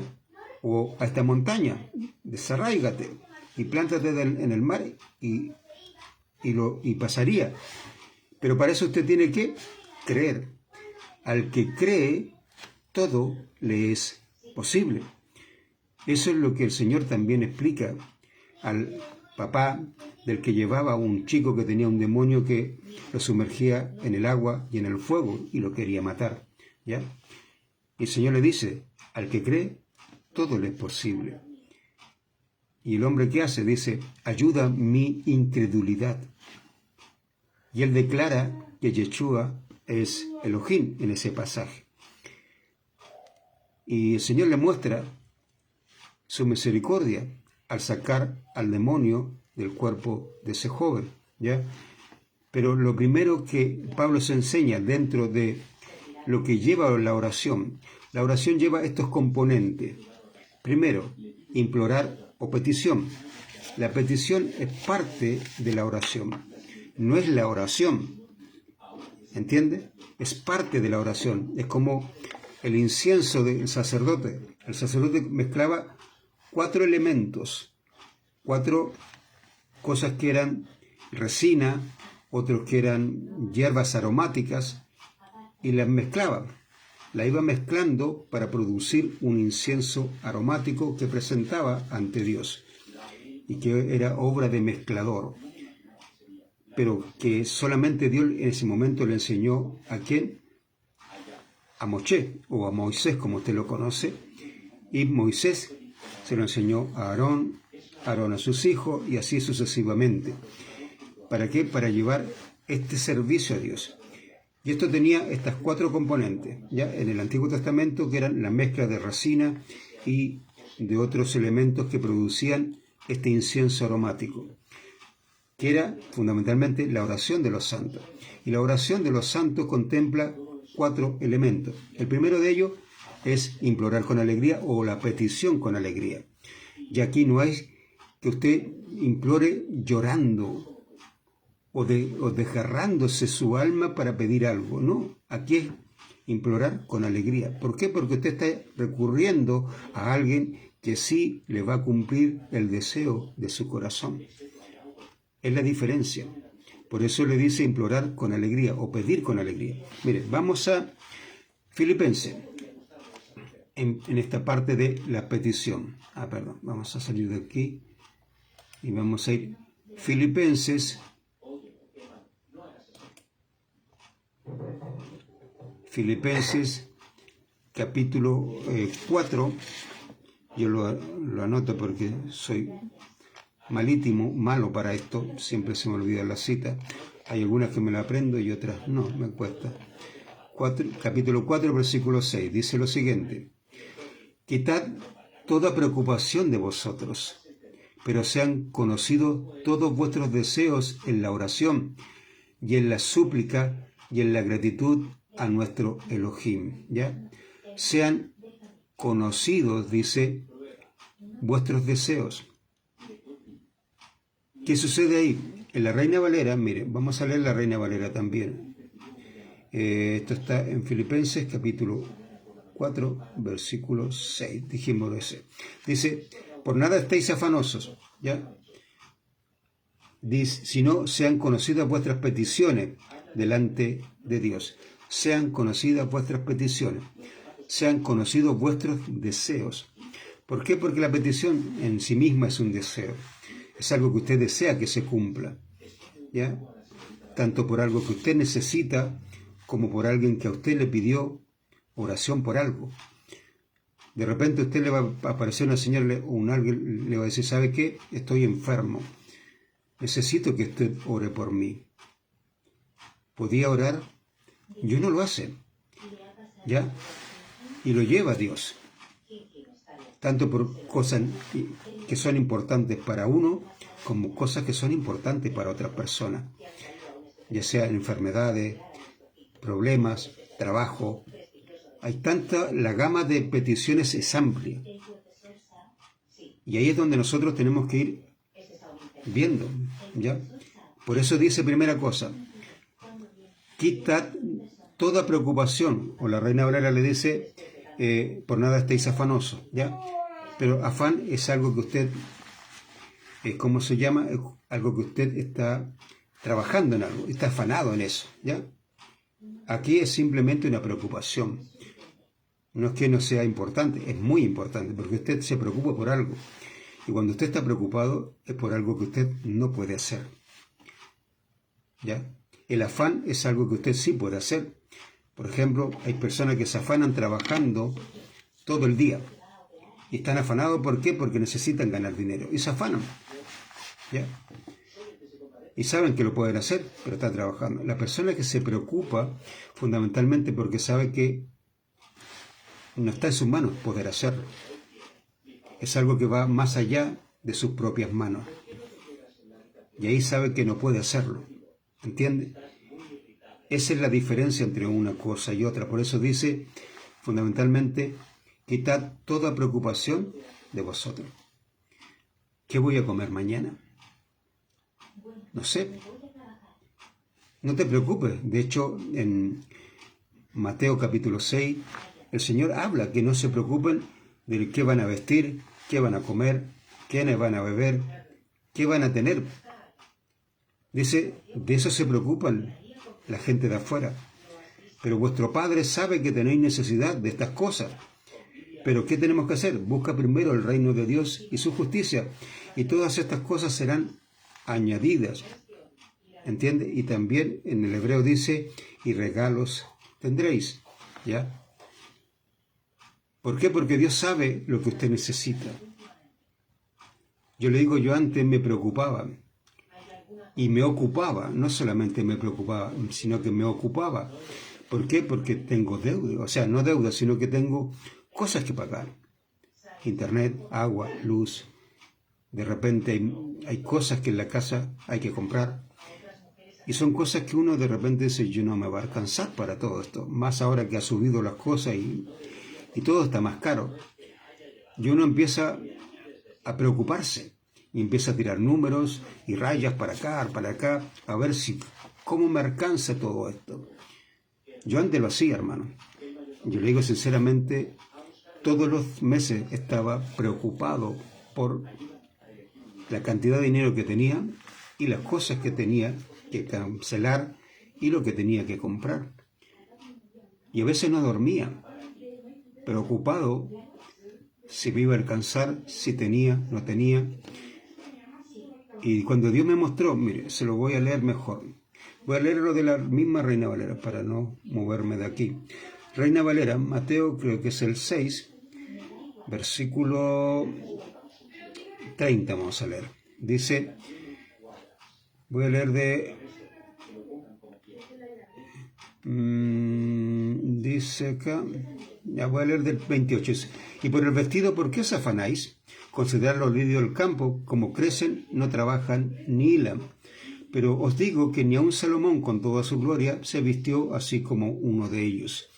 A: O a esta montaña, desarráigate y plántate en el mar y pasaría. Pero para eso usted tiene que creer. Al que cree, todo le es posible. Eso es lo que el Señor también explica al papá del que llevaba a un chico que tenía un demonio que lo sumergía en el agua y en el fuego y lo quería matar, ¿ya? Y el Señor le dice, al que cree, todo le es posible. Y el hombre que hace dice, ayuda mi incredulidad. Y él declara que Yeshua es Elohim en ese pasaje. Y el Señor le muestra su misericordia al sacar al demonio del cuerpo de ese joven, ¿ya? Pero lo primero que Pablo se enseña dentro de lo que lleva la oración lleva estos componentes. Primero, implorar o petición. La petición es parte de la oración, no es la oración, ¿entiende? Es parte de la oración, es como el incienso del sacerdote. El sacerdote mezclaba 4 elementos, 4 cosas que eran resina, otros que eran hierbas aromáticas, y las mezclaba. La iba mezclando para producir un incienso aromático que presentaba ante Dios y que era obra de mezclador, pero que solamente Dios en ese momento le enseñó a quién, a Moshe o a Moisés, como usted lo conoce, y Moisés se lo enseñó a Aarón, Aarón a sus hijos y así sucesivamente. ¿Para qué? Para llevar este servicio a Dios. Y esto tenía estas 4 componentes, ya en el Antiguo Testamento, que eran la mezcla de resina y de otros elementos que producían este incienso aromático, que era fundamentalmente la oración de los santos. Y la oración de los santos contempla 4 elementos. El primero de ellos es implorar con alegría o la petición con alegría. Y aquí no es que usted implore llorando o desgarrándose su alma para pedir algo, no, aquí es implorar con alegría. ¿Por qué? Porque usted está recurriendo a alguien que sí le va a cumplir el deseo de su corazón. Es la diferencia. Por eso le dice implorar con alegría o pedir con alegría. Mire, vamos a Filipenses, en esta parte de la petición. Perdón, vamos a salir de aquí y vamos a ir Filipenses capítulo 4, yo lo anoto porque soy malo para esto, siempre se me olvida la cita, hay algunas que me la aprendo y otras no, me cuesta. Capítulo 4, versículo 6, dice lo siguiente, quitad toda preocupación de vosotros, pero sean conocidos todos vuestros deseos en la oración y en la súplica y en la gratitud a nuestro Elohim, ¿ya? Sean conocidos, dice, vuestros deseos. ¿Qué sucede ahí? En la Reina Valera, mire, vamos a leer la Reina Valera también. Esto está en Filipenses capítulo 4, versículo 6, dijimos ese. Dice, por nada estéis afanosos, ¿ya? Dice, sino sean conocidas vuestras peticiones delante de Dios. Sean conocidas vuestras peticiones, sean conocidos vuestros deseos. ¿Por qué? Porque la petición en sí misma es un deseo, es algo que usted desea que se cumpla, ¿ya? Tanto por algo que usted necesita, como por alguien que a usted le pidió oración por algo. De repente a usted le va a aparecer una señora o alguien le va a decir, ¿sabe qué? Estoy enfermo, necesito que usted ore por mí. ¿Podía orar? Y uno lo hace, ¿ya? Y lo lleva a Dios, tanto por cosas que son importantes para uno, como cosas que son importantes para otras personas, ya sean enfermedades, problemas, trabajo, Hay tanta, la gama de peticiones es amplia. Y ahí es donde nosotros tenemos que ir viendo, ¿ya? Por eso dice primera cosa, quitad toda preocupación, o la Reina Valera le dice, por nada estéis afanosos, ¿ya? Pero afán es algo que usted, ¿cómo se llama? Es algo que usted está trabajando en algo, está afanado en eso, ¿ya? Aquí es simplemente una preocupación. No es que no sea importante, es muy importante, porque usted se preocupa por algo. Y cuando usted está preocupado es por algo que usted no puede hacer, ¿ya? El afán es algo que usted sí puede hacer. Por ejemplo, hay personas que se afanan trabajando todo el día. Y están afanados, ¿por qué? Porque necesitan ganar dinero. Y se afanan, ¿ya? Y saben que lo pueden hacer, pero están trabajando. La persona que se preocupa, fundamentalmente porque sabe que no está en sus manos poder hacerlo. Es algo que va más allá de sus propias manos. Y ahí sabe que no puede hacerlo. ¿Entiende? Esa es la diferencia entre una cosa y otra. Por eso dice, fundamentalmente, quitad toda preocupación de vosotros. ¿Qué voy a comer mañana? No sé. No te preocupes. De hecho, en Mateo capítulo 6, el Señor habla que no se preocupen de qué van a vestir, qué van a comer, qué van a beber, qué van a tener. Dice, de eso se preocupan la gente de afuera. Pero vuestro Padre sabe que tenéis necesidad de estas cosas. Pero ¿qué tenemos que hacer? Busca primero el reino de Dios y su justicia, y todas estas cosas serán añadidas. ¿Entiende? Y también en el hebreo dice, y regalos tendréis. ¿Ya? ¿Por qué? Porque Dios sabe lo que usted necesita. Yo le digo, yo antes me preocupaba y me ocupaba, no solamente me preocupaba, sino que me ocupaba. ¿Por qué? Porque tengo deuda, o sea, no deuda, sino que tengo cosas que pagar. Internet, agua, luz. De repente hay cosas que en la casa hay que comprar. Y son cosas que uno de repente dice, yo no me va a alcanzar para todo esto. Más ahora que ha subido las cosas y todo está más caro. Y uno empieza a preocuparse y empieza a tirar números y rayas para acá, a ver cómo me alcanza todo esto. Yo antes lo hacía, hermano. Yo le digo sinceramente, todos los meses estaba preocupado por la cantidad de dinero que tenía y las cosas que tenía que cancelar y lo que tenía que comprar. Y a veces no dormía, preocupado si me iba a alcanzar, si tenía, no tenía. Y cuando Dios me mostró, mire, se lo voy a leer mejor. Voy a leerlo de la misma Reina Valera para no moverme de aquí. Reina Valera, Mateo creo que es el 6, versículo 30 vamos a leer. Dice, voy a leer dice acá, ya voy a leer del 28. Y por el vestido, ¿por qué os afanáis? Considerad los lirios del campo, como crecen, no trabajan ni hilan. Pero os digo que ni aun Salomón con toda su gloria se vistió así como uno de ellos.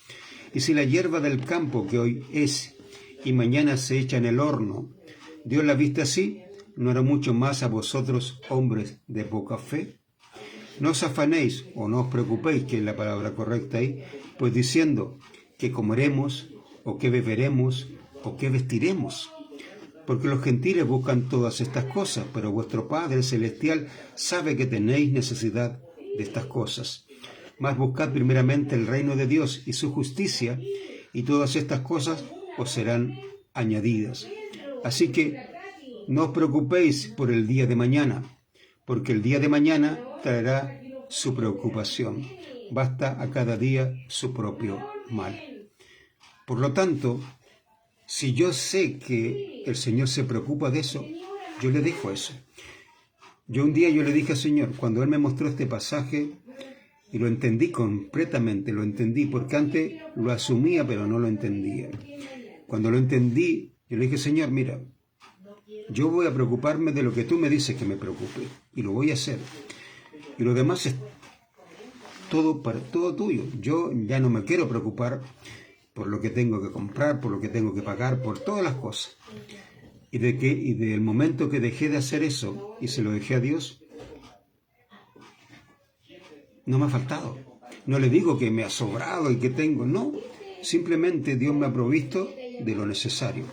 A: Y si la hierba del campo que hoy es y mañana se echa en el horno, Dios la viste así, ¿no hará mucho más a vosotros, hombres de poca fe? No os afanéis o no os preocupéis, que es la palabra correcta ahí, pues diciendo que comeremos o que beberemos o que vestiremos. Porque los gentiles buscan todas estas cosas, pero vuestro Padre Celestial sabe que tenéis necesidad de estas cosas. Mas buscad primeramente el reino de Dios y su justicia, y todas estas cosas os serán añadidas. Así que no os preocupéis por el día de mañana, porque el día de mañana traerá su preocupación. Basta a cada día su propio mal. Por lo tanto, si yo sé que el Señor se preocupa de eso, yo le dejo eso. Un día le dije al Señor, cuando Él me mostró este pasaje, y lo entendí completamente, lo entendí, porque antes lo asumía, pero no lo entendía. Cuando lo entendí, yo le dije, Señor, mira, yo voy a preocuparme de lo que tú me dices que me preocupe, y lo voy a hacer. Y lo demás es todo tuyo. Yo ya no me quiero preocupar por lo que tengo que comprar, por lo que tengo que pagar, por todas las cosas. Y del momento que dejé de hacer eso y se lo dejé a Dios, no me ha faltado. No le digo que me ha sobrado y que tengo, no. Simplemente Dios me ha provisto de lo necesario.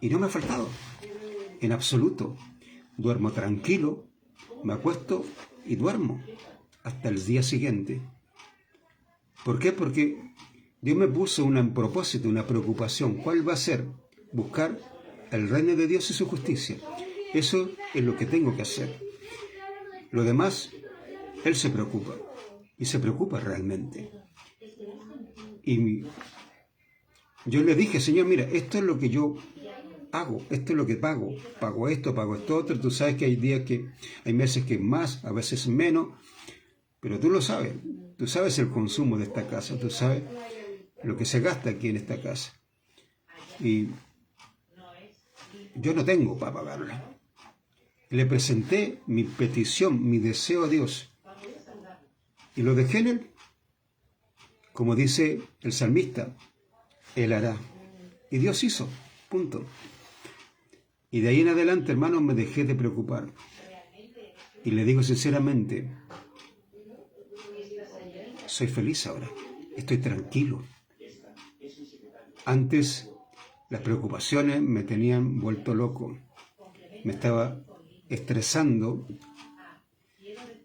A: Y no me ha faltado, en absoluto. Duermo tranquilo, me acuesto y duermo hasta el día siguiente. ¿Por qué? Porque Dios me puso un propósito, una preocupación. ¿Cuál va a ser? Buscar el reino de Dios y su justicia. Eso es lo que tengo que hacer. Lo demás, Él se preocupa. Y se preocupa realmente. Y yo le dije, Señor, mira, esto es lo que yo hago, esto es lo que pago. Pago esto otro. Tú sabes que hay meses que más, a veces menos. Pero tú lo sabes. Tú sabes el consumo de esta casa. Tú sabes lo que se gasta aquí en esta casa. Y yo no tengo para pagarla. Le presenté mi petición, mi deseo a Dios. Y lo dejé en Él. Como dice el salmista, Él hará. Y Dios hizo. Punto. Y de ahí en adelante, hermanos, me dejé de preocupar. Y le digo sinceramente, soy feliz ahora. Estoy tranquilo. Antes las preocupaciones me tenían vuelto loco. Me estaba estresando.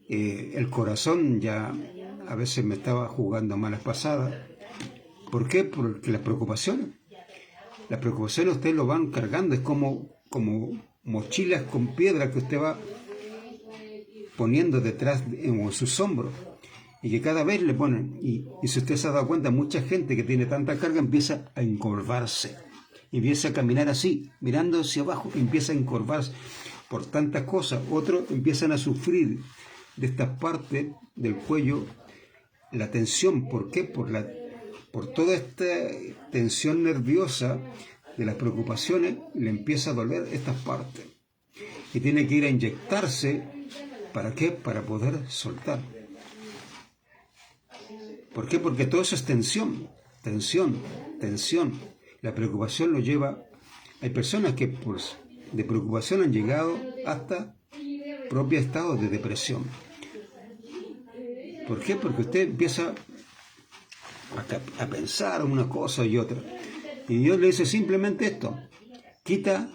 A: El corazón ya a veces me estaba jugando malas pasadas. ¿Por qué? Porque las preocupaciones ustedes lo van cargando. Es como mochilas con piedra que usted va poniendo detrás en sus hombros. Y que cada vez le ponen, y si usted se ha dado cuenta, mucha gente que tiene tanta carga empieza a encorvarse, empieza a caminar así, mirando hacia abajo, empieza a encorvarse por tantas cosas. Otros empiezan a sufrir de estas partes del cuello, la tensión. ¿Por qué? Por toda esta tensión nerviosa de las preocupaciones, le empieza a doler estas partes. Y tiene que ir a inyectarse. ¿Para qué? Para poder soltar. ¿Por qué? Porque todo eso es tensión. La preocupación lo lleva. Hay personas que de preocupación han llegado hasta propios estados de depresión. ¿Por qué? Porque usted empieza a pensar una cosa y otra. Y Dios le dice simplemente esto: quitad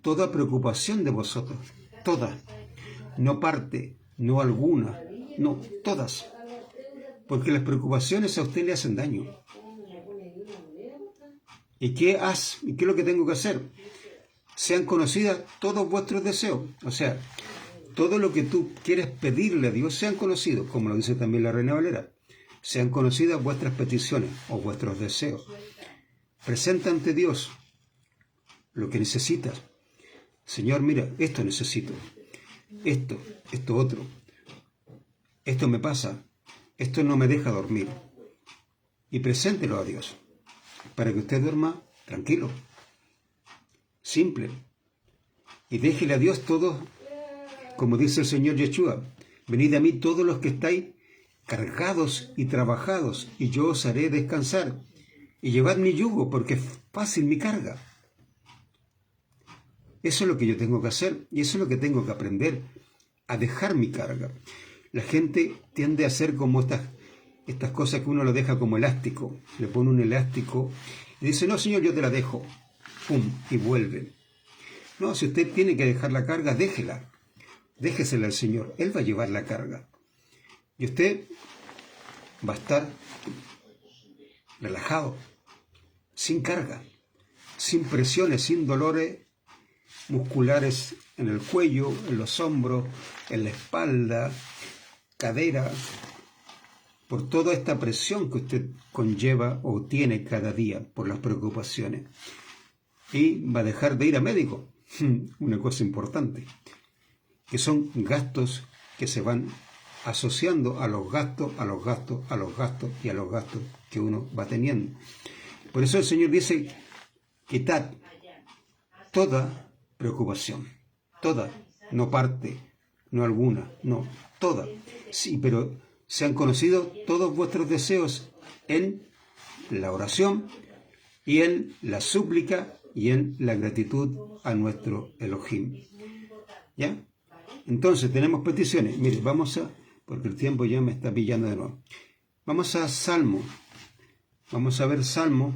A: toda preocupación de vosotros. Toda. No parte, no alguna, no, todas. Porque las preocupaciones a usted le hacen daño. ¿Y qué es lo que tengo que hacer? Sean conocidas todos vuestros deseos. O sea, todo lo que tú quieres pedirle a Dios, sean conocidos, como lo dice también la Reina Valera. Sean conocidas vuestras peticiones o vuestros deseos. Presenta ante Dios lo que necesitas. Señor, mira, esto necesito. Esto otro. Esto me pasa. Esto no me deja dormir. Y preséntelo a Dios, para que usted duerma tranquilo, simple. Y déjele a Dios todo, como dice el Señor Yeshua: venid a mí todos los que estáis cargados y trabajados, y yo os haré descansar. Y llevad mi yugo, porque es fácil mi carga. Eso es lo que yo tengo que hacer, y eso es lo que tengo que aprender, a dejar mi carga. La gente tiende a hacer como estas cosas que uno lo deja como elástico. Le pone un elástico y dice: no, Señor, yo te la dejo. Pum, y vuelve. No, si usted tiene que dejar la carga, déjela. Déjesela al Señor. Él va a llevar la carga. Y usted va a estar relajado, sin carga, sin presiones, sin dolores musculares en el cuello, en los hombros, en la espalda, cadera, por toda esta presión que usted conlleva o tiene cada día por las preocupaciones. Y va a dejar de ir a médico. Una cosa importante, que son gastos que se van asociando a los gastos que uno va teniendo. Por eso el Señor dice: quitad toda preocupación, toda, no parte, no alguna, no, toda. Sí, pero sean conocidos todos vuestros deseos en la oración y en la súplica y en la gratitud a nuestro Elohim. ¿Ya? Entonces tenemos peticiones. Mire, porque el tiempo ya me está pillando de nuevo. Vamos a Salmo. Vamos a ver Salmo,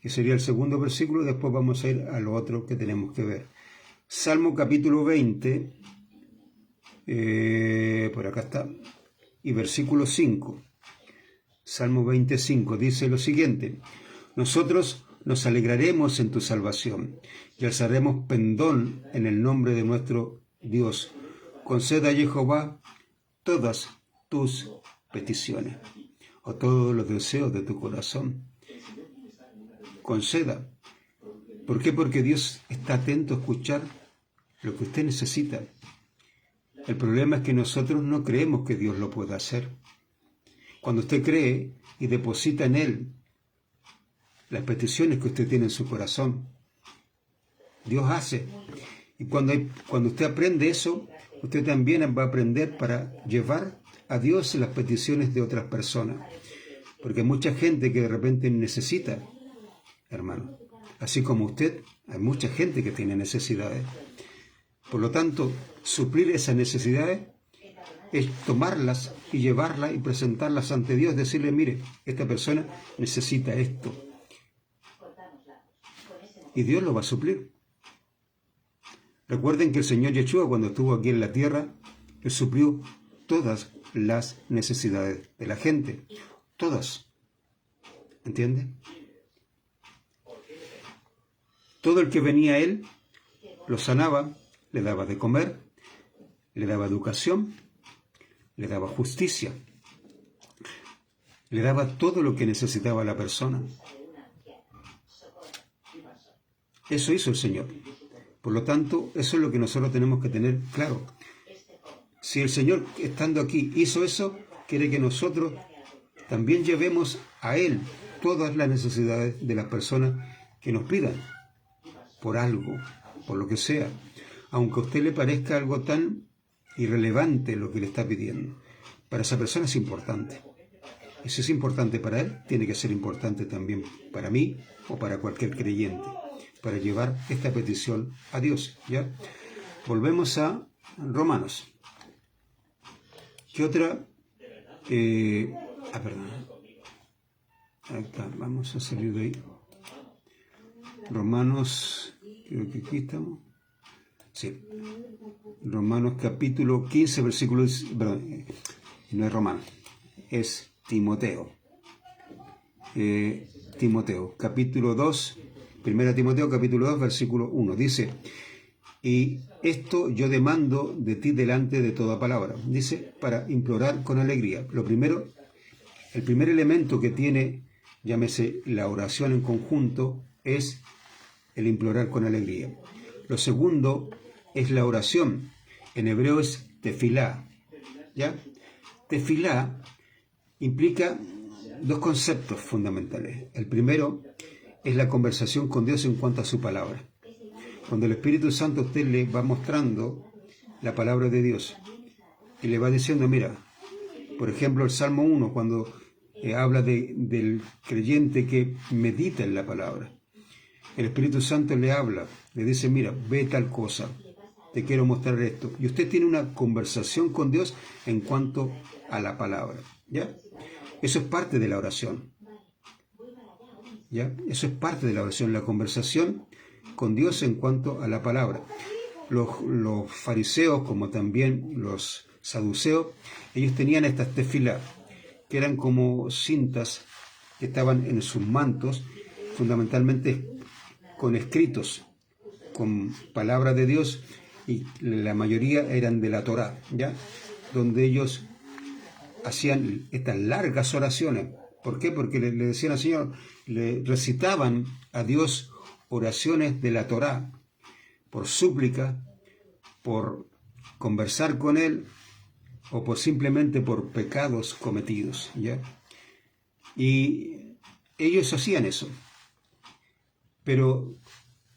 A: que sería el segundo versículo, y después vamos a ir a lo otro que tenemos que ver. Salmo capítulo 20, por acá está, y versículo 5. Salmo 25 dice lo siguiente: nosotros nos alegraremos en tu salvación y alzaremos pendón en el nombre de nuestro Dios. Conceda a Jehová todas tus peticiones o todos los deseos de tu corazón. Conceda. ¿Por qué? Porque Dios está atento a escuchar lo que usted necesita. El problema es que nosotros no creemos que Dios lo pueda hacer. Cuando usted cree y deposita en Él las peticiones que usted tiene en su corazón, Dios hace. Y cuando usted aprende eso, usted también va a aprender para llevar a Dios las peticiones de otras personas. Porque hay mucha gente que de repente necesita, hermano. Así como usted, hay mucha gente que tiene necesidades. Por lo tanto, suplir esas necesidades es tomarlas y llevarlas y presentarlas ante Dios, decirle, mire, esta persona necesita esto. Y Dios lo va a suplir. Recuerden que el Señor Yeshua, cuando estuvo aquí en la tierra, Él suplió todas las necesidades de la gente. Todas. ¿Entiende? Todo el que venía a Él, lo sanaba, le daba de comer, le daba educación, le daba justicia, le daba todo lo que necesitaba la persona. Eso hizo el Señor. Por lo tanto, eso es lo que nosotros tenemos que tener claro. Si el Señor, estando aquí, hizo eso, quiere que nosotros también llevemos a Él todas las necesidades de las personas que nos pidan, por algo, por lo que sea, aunque a usted le parezca algo tan irrelevante lo que le está pidiendo. Para esa persona es importante. Y si es importante para él, tiene que ser importante también para mí o para cualquier creyente, para llevar esta petición a Dios. ¿Ya? Volvemos a Romanos. ¿Qué otra? Perdón. Acá, vamos a salir de ahí. Romanos, creo que aquí estamos. Sí. Romanos capítulo 15, versículo... Perdón, no es Romanos, es Timoteo. Timoteo, capítulo 2, 1 Timoteo, capítulo 2, versículo 1. Dice, y esto yo demando de ti delante de toda palabra. Dice, para implorar con alegría. Lo primero, el primer elemento que tiene, llámese la oración en conjunto, es el implorar con alegría. Lo segundo es la oración. En hebreo es tefilá. ¿Ya? Tefilá implica dos conceptos fundamentales. El primero es la conversación con Dios en cuanto a su palabra. Cuando el Espíritu Santo a usted le va mostrando la palabra de Dios y le va diciendo, mira, por ejemplo, el Salmo 1, cuando habla del creyente que medita en la palabra. El Espíritu Santo le habla, le dice, mira, ve tal cosa, te quiero mostrar esto. Y usted tiene una conversación con Dios en cuanto a la palabra. ¿Ya? Eso es parte de la oración. ¿Ya? Eso es parte de la oración, la conversación con Dios en cuanto a la palabra. Los fariseos, como también los saduceos, ellos tenían estas tefilá, que eran como cintas que estaban en sus mantos, fundamentalmente con escritos, con palabra de Dios, y la mayoría eran de la Torá, ¿ya? Donde ellos hacían estas largas oraciones. ¿Por qué? Porque le decían al Señor, le recitaban a Dios oraciones de la Torá, por súplica, por conversar con Él, o por simplemente por pecados cometidos, ¿ya? Y ellos hacían eso. Pero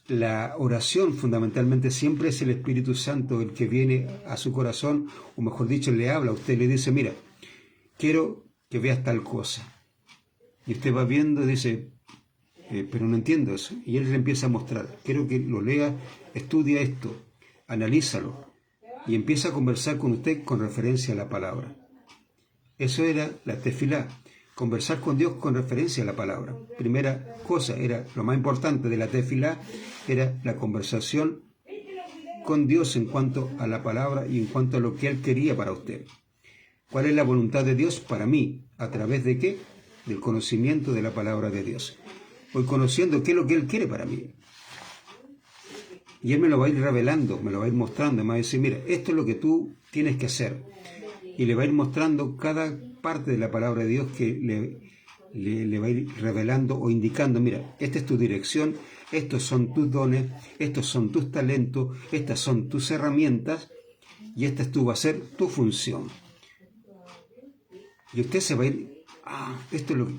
A: la oración fundamentalmente siempre es el Espíritu Santo el que viene a su corazón, o mejor dicho, le habla a usted, le dice, mira, quiero que veas tal cosa. Y usted va viendo y dice, pero no entiendo eso. Y él le empieza a mostrar, quiero que lo lea, estudia esto, analízalo. Y empieza a conversar con usted con referencia a la palabra. Eso era la tefilá, conversar con Dios con referencia a la palabra. Primera cosa, era lo más importante de la tefilá, era la conversación con Dios en cuanto a la palabra y en cuanto a lo que Él quería para usted. ¿Cuál es la voluntad de Dios para mí? ¿A través de qué? Del conocimiento de la palabra de Dios. Voy conociendo qué es lo que Él quiere para mí. Y Él me lo va a ir revelando, me lo va a ir mostrando, me va a decir, mira, esto es lo que tú tienes que hacer. Y le va a ir mostrando cada parte de la palabra de Dios que le va a ir revelando o indicando, mira, esta es tu dirección, estos son tus dones, estos son tus talentos, estas son tus herramientas y esta va a ser tu función. Y usted se va a ir, esto es lo que...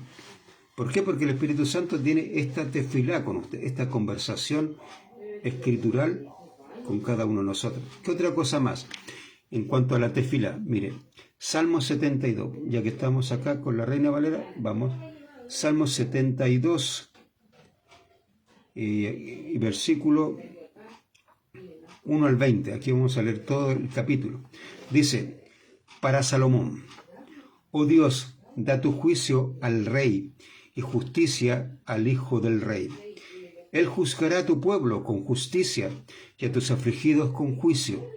A: ¿Por qué? Porque el Espíritu Santo tiene esta tefilá con usted, esta conversación escritural con cada uno de nosotros. ¿Qué otra cosa más? En cuanto a la tefilá, mire, Salmo 72, ya que estamos acá con la Reina Valera, vamos, Salmo 72 y versículo 1 al 20, aquí vamos a leer todo el capítulo. Dice, para Salomón, oh Dios, da tu juicio al rey y justicia al hijo del rey. Él juzgará a tu pueblo con justicia y a tus afligidos con juicio.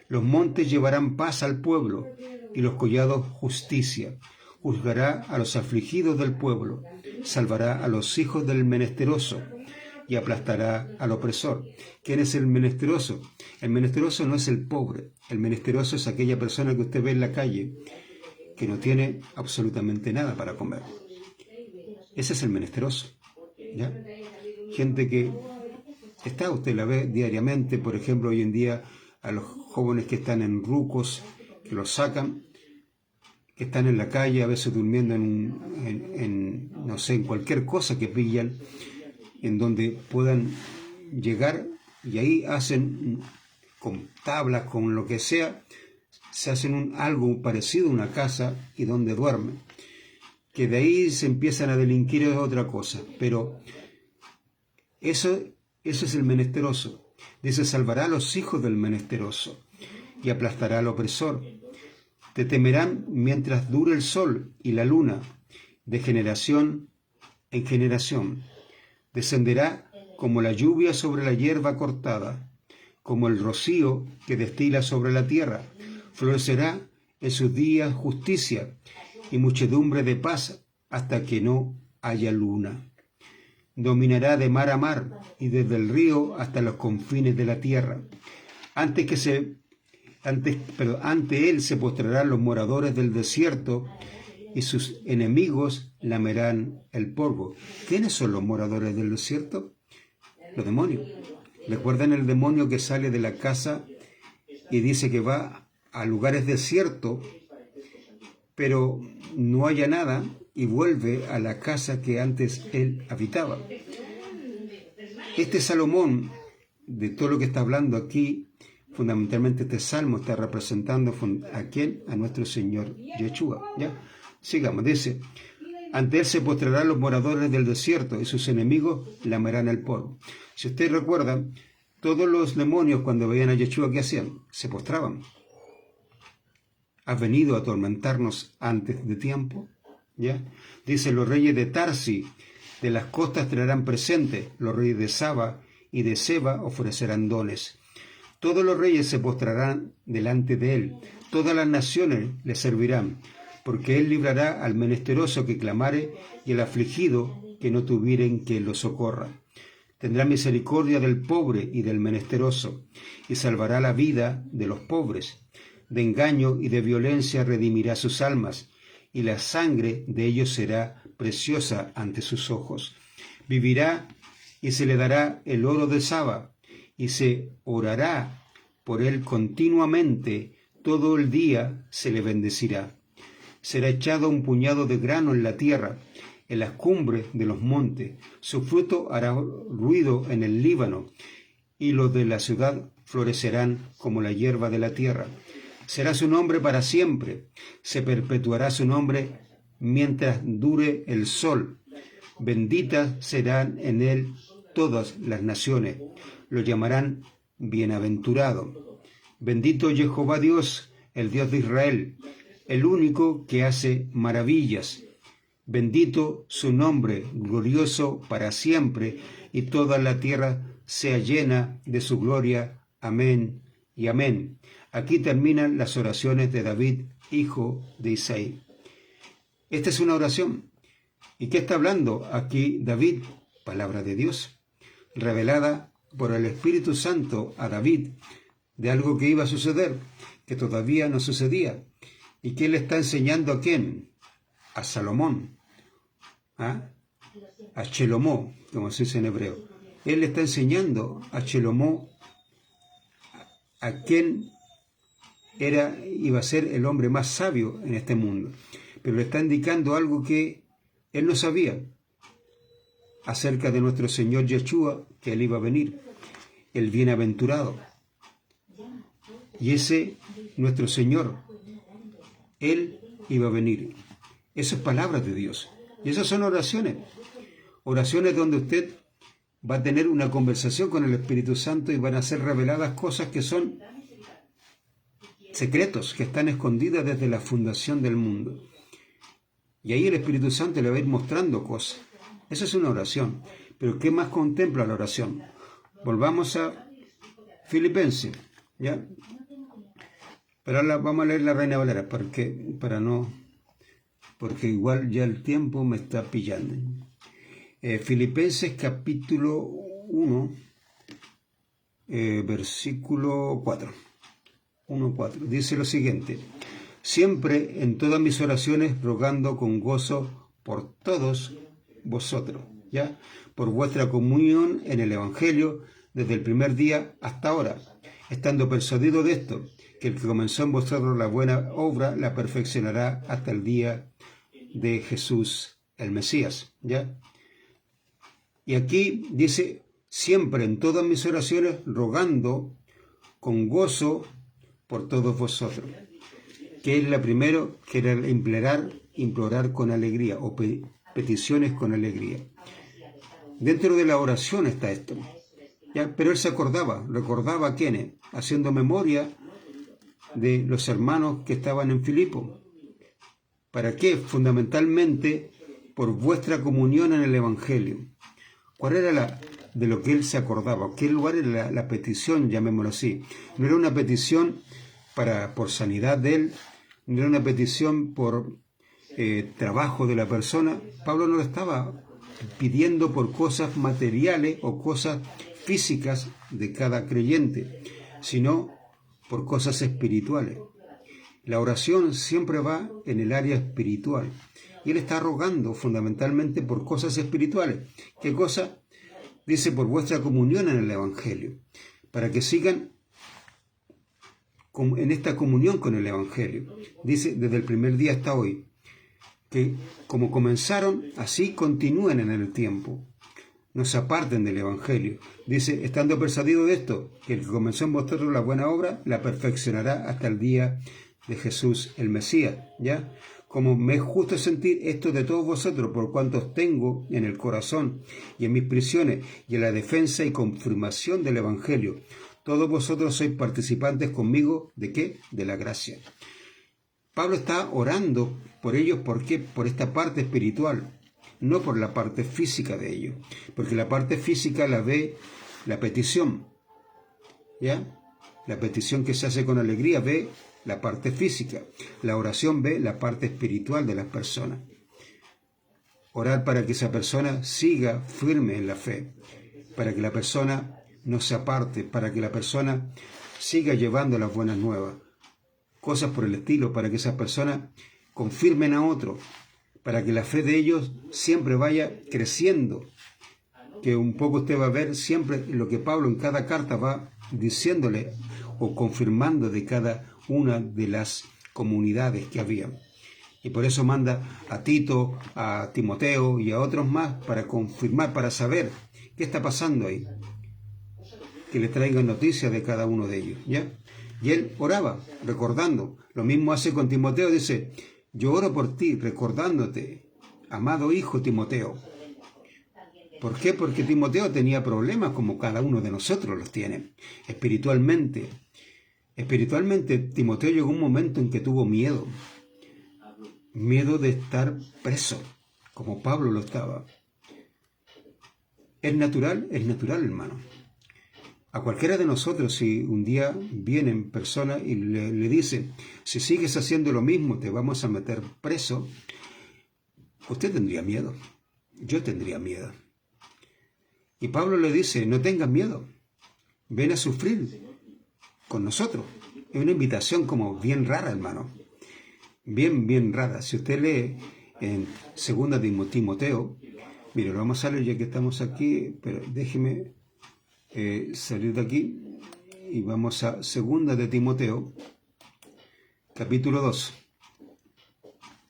A: Los montes llevarán paz al pueblo y los collados justicia. Juzgará a los afligidos del pueblo, salvará a los hijos del menesteroso y aplastará al opresor. ¿Quién es el menesteroso? El menesteroso no es el pobre. El menesteroso es aquella persona que usted ve en la calle que no tiene absolutamente nada para comer. Ese es el menesteroso, ¿ya? Gente que usted la ve diariamente, por ejemplo, hoy en día a los jóvenes que están en rucos, que los sacan, que están en la calle, a veces durmiendo no sé, en cualquier cosa que pillan, en donde puedan llegar y ahí hacen con tablas, con lo que sea, se hacen algo parecido a una casa y donde duermen. Que de ahí se empiezan a delinquir es otra cosa, pero eso es el menesteroso. Dice, salvará a los hijos del menesteroso y aplastará al opresor. Te temerán mientras dure el sol y la luna, de generación en generación. Descenderá como la lluvia sobre la hierba cortada, como el rocío que destila sobre la tierra. Florecerá en sus días justicia y muchedumbre de paz hasta que no haya luna. Dominará de mar a mar y desde el río hasta los confines de la tierra. Ante él se postrarán los moradores del desierto y sus enemigos lamerán el polvo. ¿Quiénes son los moradores del desierto? Los demonios. ¿Recuerdan el demonio que sale de la casa y dice que va a lugares desiertos, pero no haya nada y vuelve a la casa que antes él habitaba? Este Salomón, de todo lo que está hablando aquí, fundamentalmente este salmo está representando a quién, a nuestro Señor Yeshua. ¿Ya? Sigamos, dice, ante él se postrarán los moradores del desierto y sus enemigos lamerán el polvo. Si ustedes recuerdan, todos los demonios cuando veían a Yeshua, ¿qué hacían? Se postraban. ¿Has venido a atormentarnos antes de tiempo? ¿Ya? Dice, los reyes de Tarsi, de las costas traerán presentes, los reyes de Saba y de Seba ofrecerán dones. Todos los reyes se postrarán delante de él, todas las naciones le servirán, porque él librará al menesteroso que clamare y al afligido que no tuvieren quien lo socorra. Tendrá misericordia del pobre y del menesteroso, y salvará la vida de los pobres. De engaño y de violencia redimirá sus almas, y la sangre de ellos será preciosa ante sus ojos. Vivirá y se le dará el oro de Saba, y se orará por él continuamente, todo el día se le bendecirá. Será echado un puñado de grano en la tierra, en las cumbres de los montes. Su fruto hará ruido en el Líbano, y los de la ciudad florecerán como la hierba de la tierra. Será su nombre para siempre. Se perpetuará su nombre mientras dure el sol. Benditas serán en él todas las naciones. Lo llamarán bienaventurado. Bendito Jehová Dios, el Dios de Israel, el único que hace maravillas. Bendito su nombre, glorioso para siempre, y toda la tierra sea llena de su gloria. Amén y amén. Aquí terminan las oraciones de David, hijo de Isaí. Esta es una oración. ¿Y qué está hablando aquí David? Palabra de Dios, revelada por el Espíritu Santo a David, de algo que iba a suceder, que todavía no sucedía. ¿Y qué le está enseñando a quién? A Salomón, a Shelomó, como se dice en hebreo. Él le está enseñando a Shelomó a quién iba a ser el hombre más sabio en este mundo. Pero le está indicando algo que él no sabía acerca de nuestro Señor Yeshua, que él iba a venir, el bienaventurado. Y ese, nuestro Señor, él iba a venir. Eso es palabra de Dios. Y esas son oraciones. Oraciones donde usted va a tener una conversación con el Espíritu Santo y van a ser reveladas cosas que son secretos, que están escondidas desde la fundación del mundo. Y ahí el Espíritu Santo le va a ir mostrando cosas. Esa es una oración. Pero ¿qué más contempla la oración? Volvamos a Filipenses, ¿ya? Pero ahora vamos a leer la Reina Valera, porque igual ya el tiempo me está pillando. Filipenses capítulo 1, versículo 4. 1:4. Dice lo siguiente: siempre en todas mis oraciones rogando con gozo por todos vosotros, ¿ya? Por vuestra comunión en el Evangelio desde el primer día hasta ahora, estando persuadido de esto, que el que comenzó en vosotros la buena obra la perfeccionará hasta el día de Jesús el Mesías, ¿ya? Y aquí dice, siempre en todas mis oraciones rogando con gozo por todos vosotros, que es la primero, que era implorar con alegría, o peticiones con alegría. Dentro de la oración está esto, ¿ya? Pero él se recordaba a quiénes, haciendo memoria de los hermanos que estaban en Filipo. ¿Para qué? Fundamentalmente por vuestra comunión en el Evangelio. ¿Cuál era de lo que él se acordaba? ¿Qué lugar era la petición, llamémoslo así? No era una petición por sanidad de él, no era una petición por trabajo de la persona. Pablo no lo estaba pidiendo por cosas materiales o cosas físicas de cada creyente, sino por cosas espirituales. La oración siempre va en el área espiritual. Y él está rogando fundamentalmente por cosas espirituales. ¿Qué cosa? Dice, por vuestra comunión en el Evangelio. Para que sigan en esta comunión con el Evangelio. Dice, desde el primer día hasta hoy. Que como comenzaron, así continúen en el tiempo. No se aparten del Evangelio. Dice, estando persuadido de esto, que el que comenzó en vosotros la buena obra, la perfeccionará hasta el día de Jesús el Mesías, ¿ya? Como me es justo sentir esto de todos vosotros, por cuanto os tengo en el corazón y en mis prisiones y en la defensa y confirmación del Evangelio. Todos vosotros sois participantes conmigo, ¿de qué? De la gracia. Pablo está orando por ellos, ¿por qué? Por esta parte espiritual, no por la parte física de ellos, porque la parte física la ve la petición, ¿ya? La petición que se hace con alegría ve la parte física, la oración ve la parte espiritual de las personas. Orar para que esa persona siga firme en la fe, para que la persona no se aparte, para que la persona siga llevando las buenas nuevas, cosas por el estilo, para que esas personas confirmen a otros, para que la fe de ellos siempre vaya creciendo, que un poco usted va a ver siempre lo que Pablo en cada carta va diciéndole o confirmando de cada una de las comunidades que había. Y por eso manda a Tito, a Timoteo y a otros más para confirmar, para saber qué está pasando ahí, que le traigan noticias de cada uno de ellos, ¿ya? Y él oraba, recordando. Lo mismo hace con Timoteo, dice, yo oro por ti, recordándote, amado hijo Timoteo. ¿Por qué? Porque Timoteo tenía problemas como cada uno de nosotros los tiene, espiritualmente. Espiritualmente, Timoteo llegó a un momento en que tuvo miedo. Miedo de estar preso, como Pablo lo estaba. ¿Es natural? Es natural, hermano. A cualquiera de nosotros, si un día vienen personas y le dicen, si sigues haciendo lo mismo, te vamos a meter preso, usted tendría miedo. Yo tendría miedo. Y Pablo le dice, no tengas miedo, ven a sufrir con nosotros. Es una invitación como bien rara, hermano. Bien rara. Si usted lee en 2 Timoteo, mire, lo vamos a leer ya que estamos aquí, pero déjeme salir de aquí y vamos a 2 de Timoteo, capítulo 2,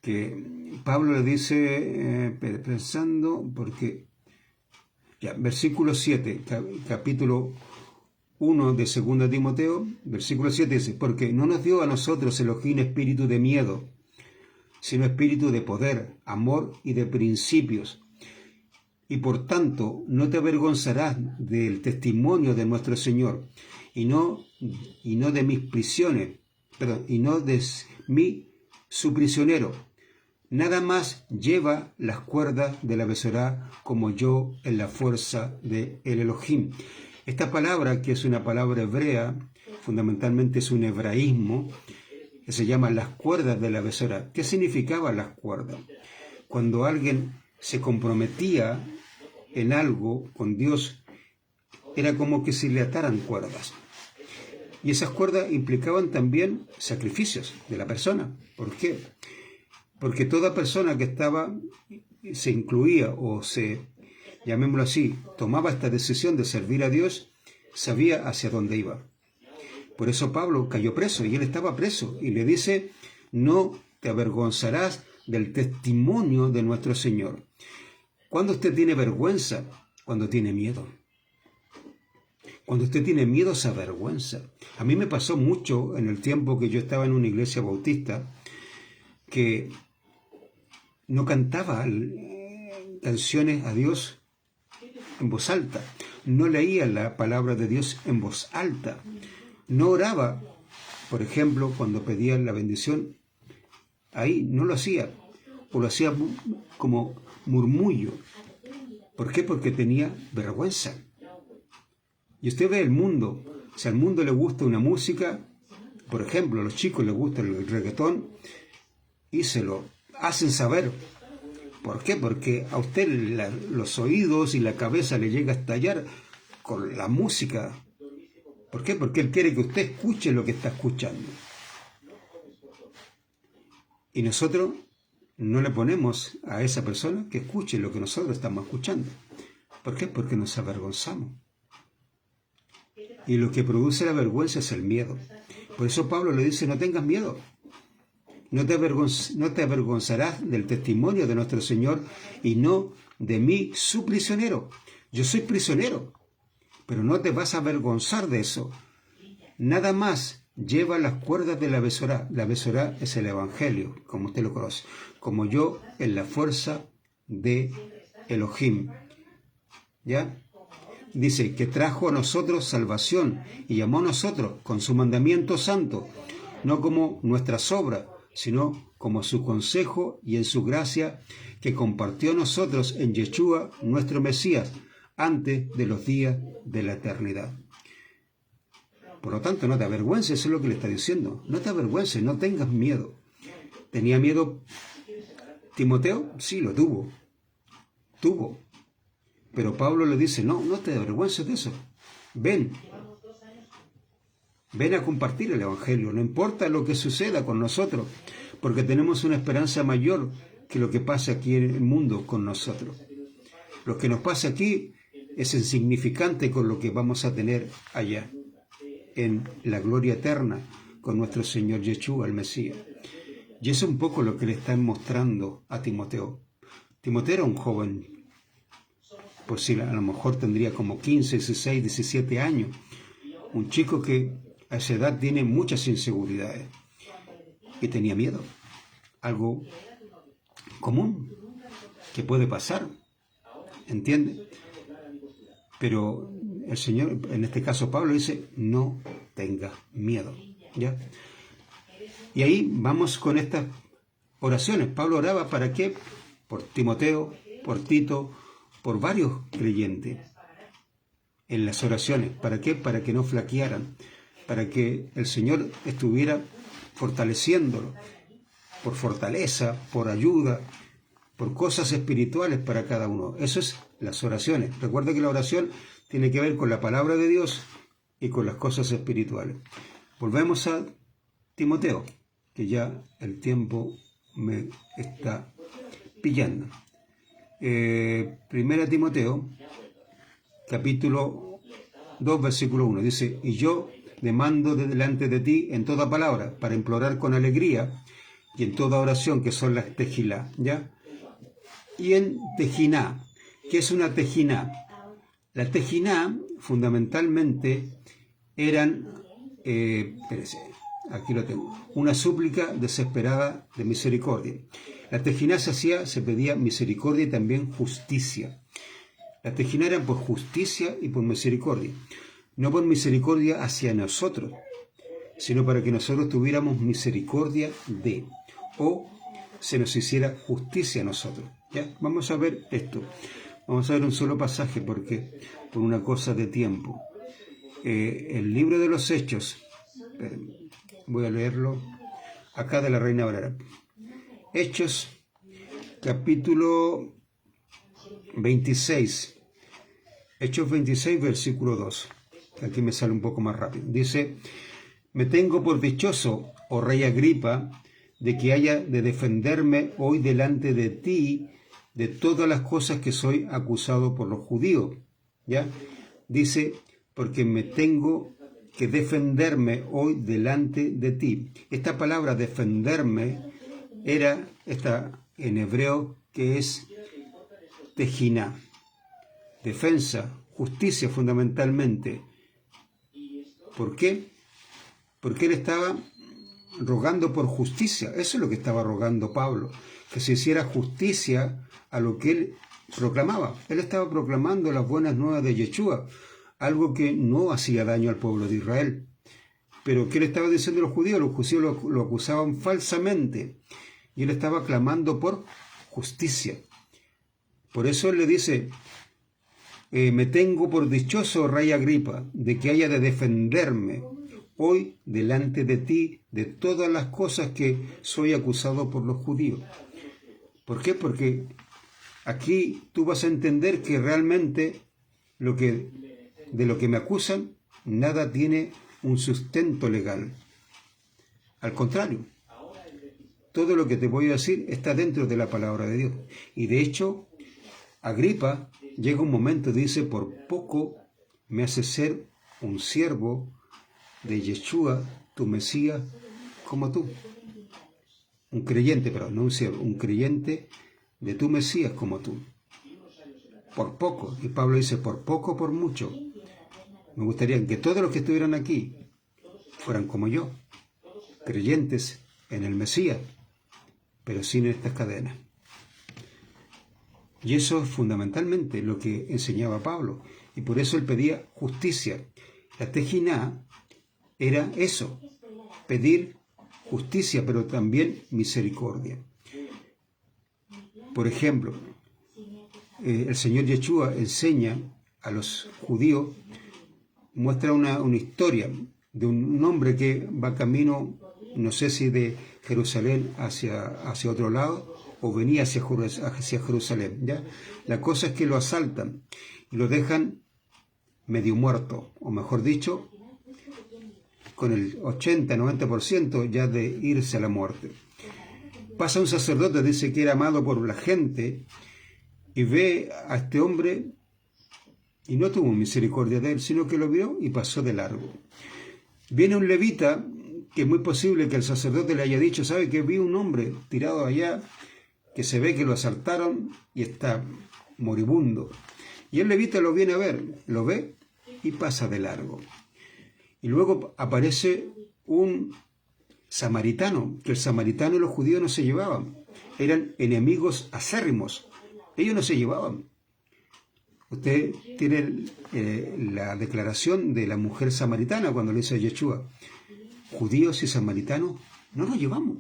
A: que Pablo le dice, pensando, porque, ya, versículo 7, capítulo 1 de 2 Timoteo, versículo 7 dice, porque no nos dio a nosotros Elohim espíritu de miedo, sino espíritu de poder, amor y de principios. Y por tanto, no te avergonzarás del testimonio de nuestro Señor, y no de mis prisiones, y no de mí, su prisionero. Nada más lleva las cuerdas de la Besorá como yo en la fuerza de el Elohim. Esta palabra, que es una palabra hebrea, fundamentalmente es un hebraísmo, que se llama las cuerdas de la Besorá. ¿Qué significaban las cuerdas? Cuando alguien se comprometía en algo con Dios, era como que se le ataran cuerdas. Y esas cuerdas implicaban también sacrificios de la persona. ¿Por qué? Porque toda persona que se incluía o llamémoslo así, tomaba esta decisión de servir a Dios, sabía hacia dónde iba. Por eso Pablo cayó preso, y él estaba preso, y le dice, no te avergonzarás del testimonio de nuestro Señor. ¿Cuándo usted tiene vergüenza? Cuando tiene miedo. Cuando usted tiene miedo se avergüenza. A mí me pasó mucho en el tiempo que yo estaba en una iglesia bautista, que no cantaba canciones a Dios en voz alta, no leía la palabra de Dios en voz alta, no oraba, por ejemplo, cuando pedía la bendición, ahí no lo hacía, o lo hacía como murmullo. ¿Por qué? Porque tenía vergüenza. Y usted ve el mundo, si al mundo le gusta una música, por ejemplo, a los chicos les gusta el reggaetón, y se lo hacen saber. ¿Por qué? Porque a usted los oídos y la cabeza le llega a estallar con la música. ¿Por qué? Porque él quiere que usted escuche lo que está escuchando. Y nosotros no le ponemos a esa persona que escuche lo que nosotros estamos escuchando. ¿Por qué? Porque nos avergonzamos. Y lo que produce la vergüenza es el miedo. Por eso Pablo le dice, no tengas miedo. No te avergonzarás del testimonio de nuestro Señor y no de mí, su prisionero. Yo soy prisionero, pero no te vas a avergonzar de eso. Nada más lleva las cuerdas de la Besorá. La Besorá es el Evangelio, como usted lo conoce. Como yo en la fuerza de Elohim. ¿Ya? Dice que trajo a nosotros salvación y llamó a nosotros con su mandamiento santo, no como nuestras obras, sino como su consejo y en su gracia que compartió a nosotros en Yeshua, nuestro Mesías, antes de los días de la eternidad. Por lo tanto, no te avergüences, eso es lo que le está diciendo. No te avergüences, no tengas miedo. ¿Tenía miedo Timoteo? Sí, lo tuvo. Pero Pablo le dice, no te avergüences de eso. Ven a compartir el Evangelio, no importa lo que suceda con nosotros, porque tenemos una esperanza mayor que lo que pasa aquí en el mundo con nosotros. Lo que nos pasa aquí es insignificante con lo que vamos a tener allá, en la gloria eterna, con nuestro Señor Yeshua, el Mesías. Y eso es un poco lo que le están mostrando a Timoteo. Timoteo era un joven, pues sí, a lo mejor tendría como 15, 16, 17 años. Un chico que a esa edad tiene muchas inseguridades y tenía miedo, algo común que puede pasar, ¿entiende? Pero el Señor, en este caso Pablo, dice, no tenga miedo, ¿ya? Y ahí vamos con estas oraciones. Pablo oraba ¿para qué? Por Timoteo, por Tito, por varios creyentes en las oraciones. ¿Para qué? Para que no flaquearan, para que el Señor estuviera fortaleciéndolo, por fortaleza, por ayuda, por cosas espirituales para cada uno. Eso es las oraciones. Recuerda que la oración tiene que ver con la palabra de Dios y con las cosas espirituales. Volvemos a Timoteo, que ya el tiempo me está pillando. Primera Timoteo, capítulo 2, versículo 1, dice, y yo demando delante de ti en toda palabra, para implorar con alegría, y en toda oración, que son las tejilá, ¿ya? Y en tejiná, ¿qué es una tejiná? La tejiná, fundamentalmente, eran, espérese, aquí lo tengo, una súplica desesperada de misericordia. La tejiná se pedía misericordia y también justicia. La tejiná era por justicia y por misericordia. No por misericordia hacia nosotros, sino para que nosotros tuviéramos misericordia de, o se nos hiciera justicia a nosotros. ¿Ya? Vamos a ver esto. Vamos a ver un solo pasaje porque por una cosa de tiempo. El libro de los Hechos, voy a leerlo acá de la Reina Valera. Hechos, capítulo 26. Hechos 26, versículo 2. Aquí me sale un poco más rápido. Dice, me tengo por dichoso, oh rey Agripa, de que haya de defenderme hoy delante de ti de todas las cosas que soy acusado por los judíos. ¿Ya? Dice, porque me tengo que defenderme hoy delante de ti. Esta palabra defenderme era esta en hebreo que es tejiná. Defensa, justicia fundamentalmente. ¿Por qué? Porque él estaba rogando por justicia. Eso es lo que estaba rogando Pablo, que se hiciera justicia a lo que él proclamaba. Él estaba proclamando las buenas nuevas de Yeshua, algo que no hacía daño al pueblo de Israel. Pero ¿qué le estaba diciendo a los judíos? Los judíos lo acusaban falsamente y él estaba clamando por justicia. Por eso él le dice, me tengo por dichoso, rey Agripa, de que haya de defenderme hoy delante de ti de todas las cosas que soy acusado por los judíos. ¿Por qué? Porque aquí tú vas a entender que realmente de lo que me acusan, nada tiene un sustento legal. Al contrario, todo lo que te voy a decir está dentro de la palabra de Dios. Y de hecho, Agripa llega un momento, dice, por poco me hace ser un siervo de Yeshua, tu Mesías, como tú. Un creyente, pero no un siervo, un creyente de tu Mesías como tú. Por poco, y Pablo dice, por poco, por mucho. Me gustaría que todos los que estuvieran aquí fueran como yo, creyentes en el Mesías, pero sin estas cadenas. Y eso es fundamentalmente lo que enseñaba Pablo, y por eso él pedía justicia. La tejiná era eso, pedir justicia, pero también misericordia. Por ejemplo, el Señor Yeshua enseña a los judíos, muestra una historia de un hombre que va camino, no sé si de Jerusalén hacia otro lado, o venía hacia Jerusalén, ¿ya? La cosa es que lo asaltan y lo dejan medio muerto, o mejor dicho, con el 80-90% ya de irse a la muerte. Pasa un sacerdote, dice que era amado por la gente, y ve a este hombre y no tuvo misericordia de él, sino que lo vio y pasó de largo. Viene un levita, que es muy posible que el sacerdote le haya dicho, ¿sabe que vi un hombre tirado allá, que se ve que lo asaltaron y está moribundo? Y el levita lo viene a ver, lo ve y pasa de largo. Y luego aparece un samaritano, que el samaritano y los judíos no se llevaban. Eran enemigos acérrimos. Ellos no se llevaban. Usted tiene la declaración de la mujer samaritana cuando le dice a Yeshua, judíos y samaritanos no nos llevamos.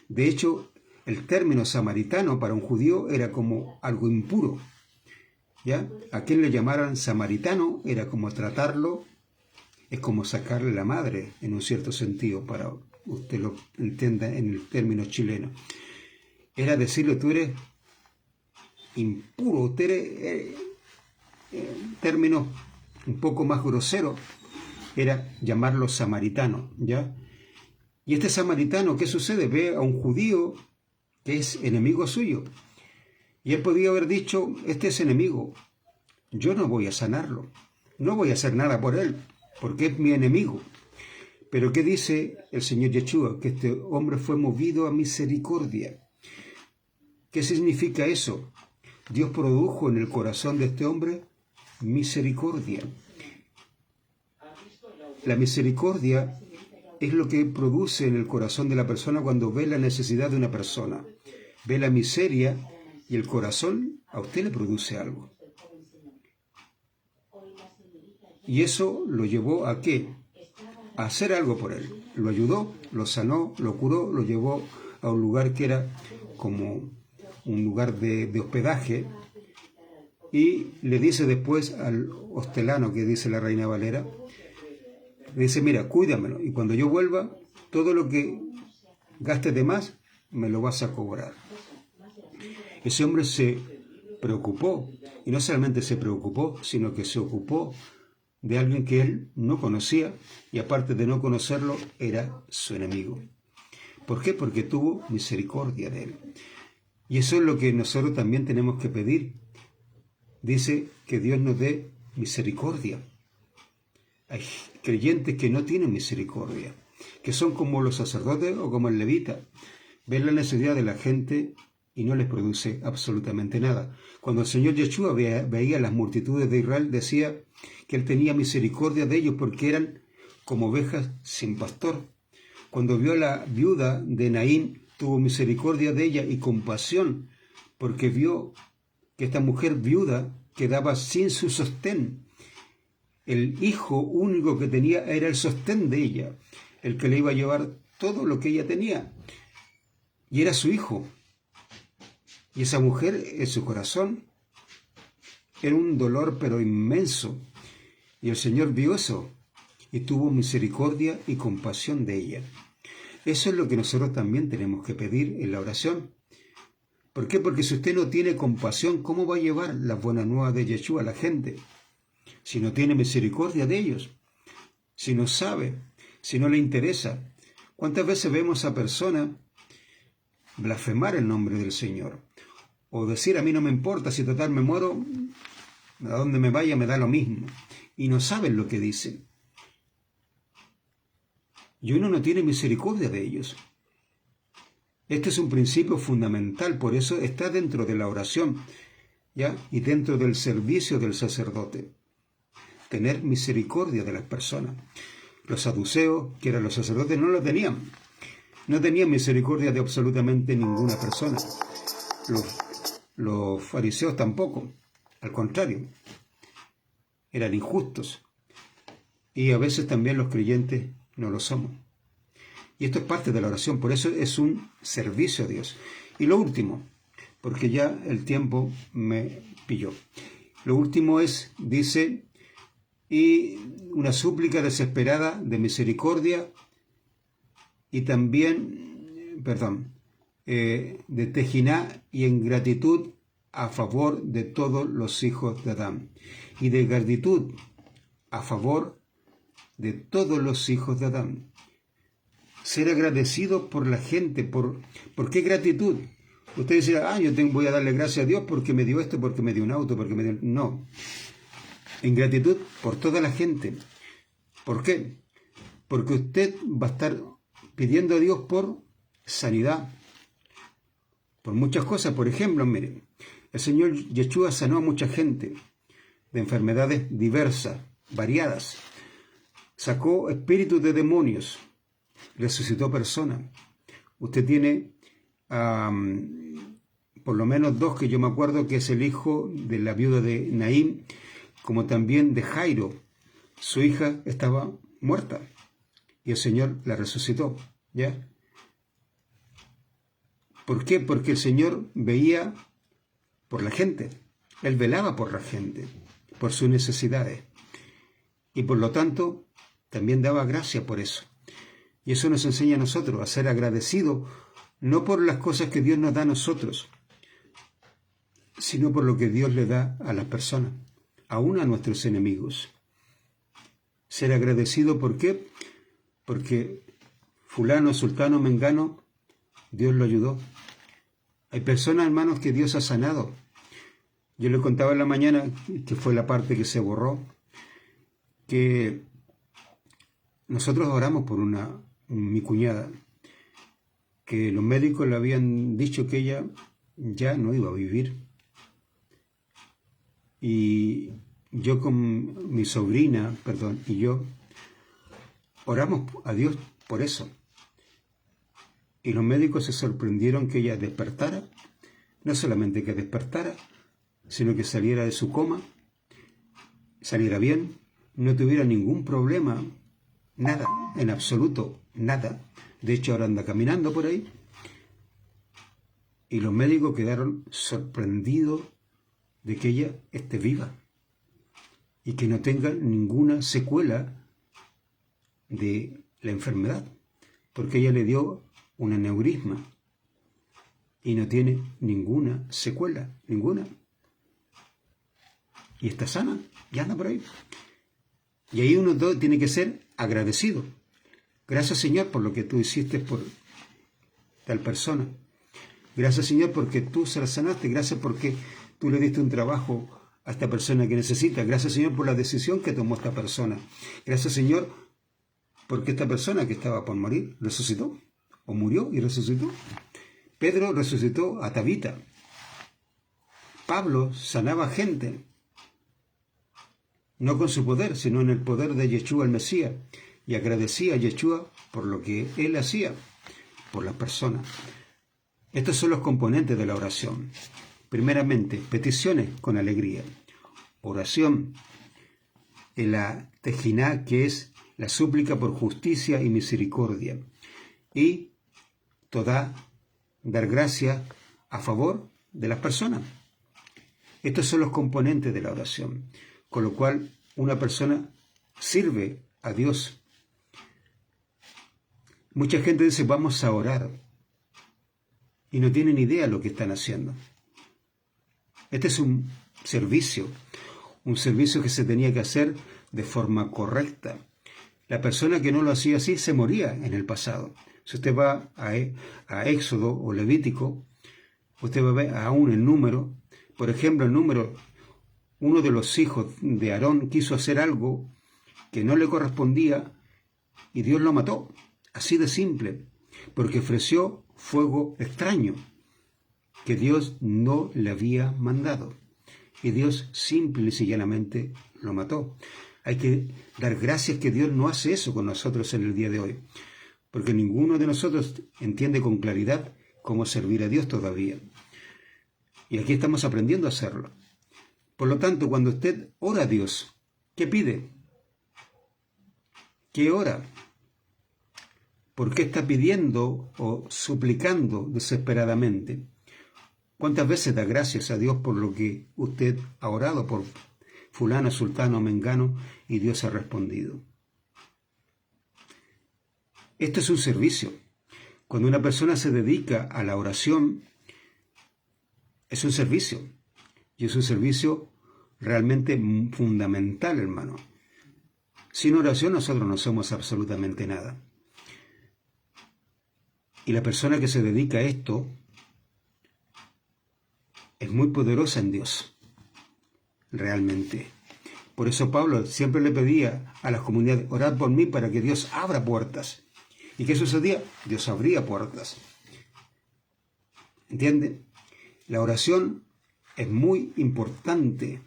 A: De hecho, el término samaritano para un judío era como algo impuro. ¿Ya? A quien le llamaran samaritano era como tratarlo, es como sacarle la madre, en un cierto sentido, para usted lo entienda en el término chileno. Era decirle, tú eres impuro, usted eres, término un poco más grosero, era llamarlo samaritano, ¿ya? Y este samaritano, ¿qué sucede? Ve a un judío que es enemigo suyo. Y él podía haber dicho, este es enemigo, yo no voy a sanarlo, no voy a hacer nada por él, porque es mi enemigo. Pero ¿qué dice el Señor Yeshua? Que este hombre fue movido a misericordia. ¿Qué significa eso? Dios produjo en el corazón de este hombre misericordia. La misericordia es lo que produce en el corazón de la persona cuando ve la necesidad de una persona. Ve la miseria y el corazón a usted le produce algo. Y eso lo llevó a ¿qué? A hacer algo por él. Lo ayudó, lo sanó, lo curó, lo llevó a un lugar que era como un lugar de hospedaje. Y le dice después al hostelano, que dice la Reina Valera, le dice, mira, cuídamelo, y cuando yo vuelva, todo lo que gastes de más, me lo vas a cobrar. Ese hombre se preocupó, y no solamente se preocupó, sino que se ocupó de alguien que él no conocía, y aparte de no conocerlo, era su enemigo. ¿Por qué? Porque tuvo misericordia de él. Y eso es lo que nosotros también tenemos que pedir. Dice que Dios nos dé misericordia. Hay creyentes que no tienen misericordia, que son como los sacerdotes o como el levita. Ven la necesidad de la gente y no les produce absolutamente nada. Cuando el Señor Yeshua veía las multitudes de Israel, decía que Él tenía misericordia de ellos porque eran como ovejas sin pastor. Cuando vio a la viuda de Naín, tuvo misericordia de ella y compasión, porque vio que esta mujer viuda quedaba sin su sostén. El hijo único que tenía era el sostén de ella, el que le iba a llevar todo lo que ella tenía. Y era su hijo. Y esa mujer, en su corazón, era un dolor pero inmenso. Y el Señor vio eso y tuvo misericordia y compasión de ella. Eso es lo que nosotros también tenemos que pedir en la oración. ¿Por qué? Porque si usted no tiene compasión, ¿cómo va a llevar las buenas nuevas de Yeshua a la gente? Si no tiene misericordia de ellos, si no sabe, si no le interesa. ¿Cuántas veces vemos a personas blasfemar el nombre del Señor? O decir, a mí no me importa, si total me muero, a donde me vaya me da lo mismo. Y no saben lo que dicen. Y uno no tiene misericordia de ellos. Este es un principio fundamental, por eso está dentro de la oración, ¿ya? Y dentro del servicio del sacerdote. Tener misericordia de las personas. Los saduceos, que eran los sacerdotes, no lo tenían. No tenían misericordia de absolutamente ninguna persona. Los fariseos tampoco. Al contrario, eran injustos. Y a veces también los creyentes no lo somos. Y esto es parte de la oración, por eso es un servicio a Dios. Y lo último, porque ya el tiempo me pilló. Lo último es, dice, y una súplica desesperada de misericordia y también, de Tejiná y en gratitud a favor de todos los hijos de Adán. Y de gratitud a favor de todos los hijos de Adán. Ser agradecido por la gente. ¿Por qué gratitud? Usted dice, yo voy a darle gracias a Dios porque me dio esto, porque me dio un auto, porque me dio... No. En gratitud por toda la gente. ¿Por qué? Porque usted va a estar pidiendo a Dios por sanidad, por muchas cosas. Por ejemplo, miren, el Señor Yeshua sanó a mucha gente de enfermedades diversas, variadas. sacó espíritus de demonios, resucitó personas. Usted tiene por lo menos 2 que yo me acuerdo, que es el hijo de la viuda de Naín, como también de Jairo. Su hija estaba muerta y el Señor la resucitó, ¿ya? ¿Por qué? Porque el Señor veía por la gente. Él velaba por la gente, por sus necesidades. Y por lo tanto, también daba gracia por eso. Y eso nos enseña a nosotros a ser agradecidos, no por las cosas que Dios nos da a nosotros, sino por lo que Dios le da a las personas, aún a nuestros enemigos. Ser agradecido, ¿por qué? Porque fulano, sultano, mengano, Dios lo ayudó. Hay personas, hermanos, que Dios ha sanado. Yo le contaba en la mañana, que fue la parte que se borró, que nosotros oramos por mi cuñada, que los médicos le habían dicho que ella ya no iba a vivir. Y yo con mi sobrina, y yo oramos a Dios por eso. Y los médicos se sorprendieron que ella despertara, no solamente que despertara, sino que saliera de su coma, saliera bien, no tuviera ningún problema, nada, en absoluto, nada. De hecho, ahora anda caminando por ahí. Y los médicos quedaron sorprendidos de que ella esté viva y que no tenga ninguna secuela de la enfermedad, porque ella le dio un aneurisma y no tiene ninguna secuela, ninguna. Y está sana, y anda por ahí. Y ahí uno tiene que ser agradecido. Gracias, Señor, por lo que tú hiciste por tal persona. Gracias, Señor, porque tú se la sanaste. Gracias porque tú le diste un trabajo a esta persona que necesita. Gracias, Señor, por la decisión que tomó esta persona. Gracias, Señor, porque esta persona que estaba por morir resucitó, o murió y resucitó. Pedro resucitó a Tabita. Pablo sanaba gente, no con su poder, sino en el poder de Yeshua el Mesías, y agradecía a Yeshua por lo que él hacía por las personas. Estos son los componentes de la oración. Primeramente, peticiones con alegría. Oración en la tejiná, que es la súplica por justicia y misericordia. Y toda, dar gracias a favor de las personas. Estos son los componentes de la oración, con lo cual una persona sirve a Dios. Mucha gente dice, vamos a orar, y no tienen idea de lo que están haciendo. Este es un servicio que se tenía que hacer de forma correcta. La persona que no lo hacía así se moría en el pasado. Si usted va a Éxodo o Levítico, usted va a ver aún el número. Por ejemplo, uno de los hijos de Aarón quiso hacer algo que no le correspondía y Dios lo mató. Así de simple, porque ofreció fuego extraño que Dios no le había mandado. Y Dios simple y sencillamente lo mató. Hay que dar gracias que Dios no hace eso con nosotros en el día de hoy, porque ninguno de nosotros entiende con claridad cómo servir a Dios todavía. Y aquí estamos aprendiendo a hacerlo. Por lo tanto, cuando usted ora a Dios, ¿qué pide? ¿Qué ora? ¿Por qué está pidiendo o suplicando desesperadamente? ¿Cuántas veces da gracias a Dios por lo que usted ha orado por fulano, sultano, mengano, y Dios ha respondido? Esto es un servicio. Cuando una persona se dedica a la oración, es un servicio. Y es un servicio realmente fundamental, hermano. Sin oración nosotros no somos absolutamente nada. Y la persona que se dedica a esto es muy poderosa en Dios, realmente. Por eso Pablo siempre le pedía a las comunidades, orad por mí para que Dios abra puertas. ¿Y qué sucedía? Dios abría puertas. ¿Entiende? La oración es muy importante,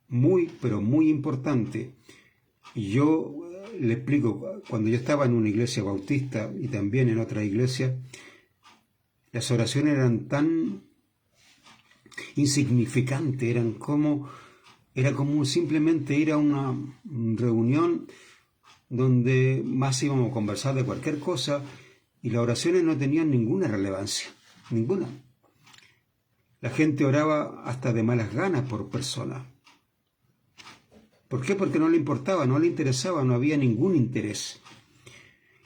A: muy, pero muy importante. Y yo le explico, cuando yo estaba en una iglesia bautista y también en otra iglesia, las oraciones eran tan insignificantes, era como simplemente ir a una reunión donde más íbamos a conversar de cualquier cosa y las oraciones no tenían ninguna relevancia, ninguna. La gente oraba hasta de malas ganas por persona. ¿Por qué? Porque no le importaba, no le interesaba, no había ningún interés.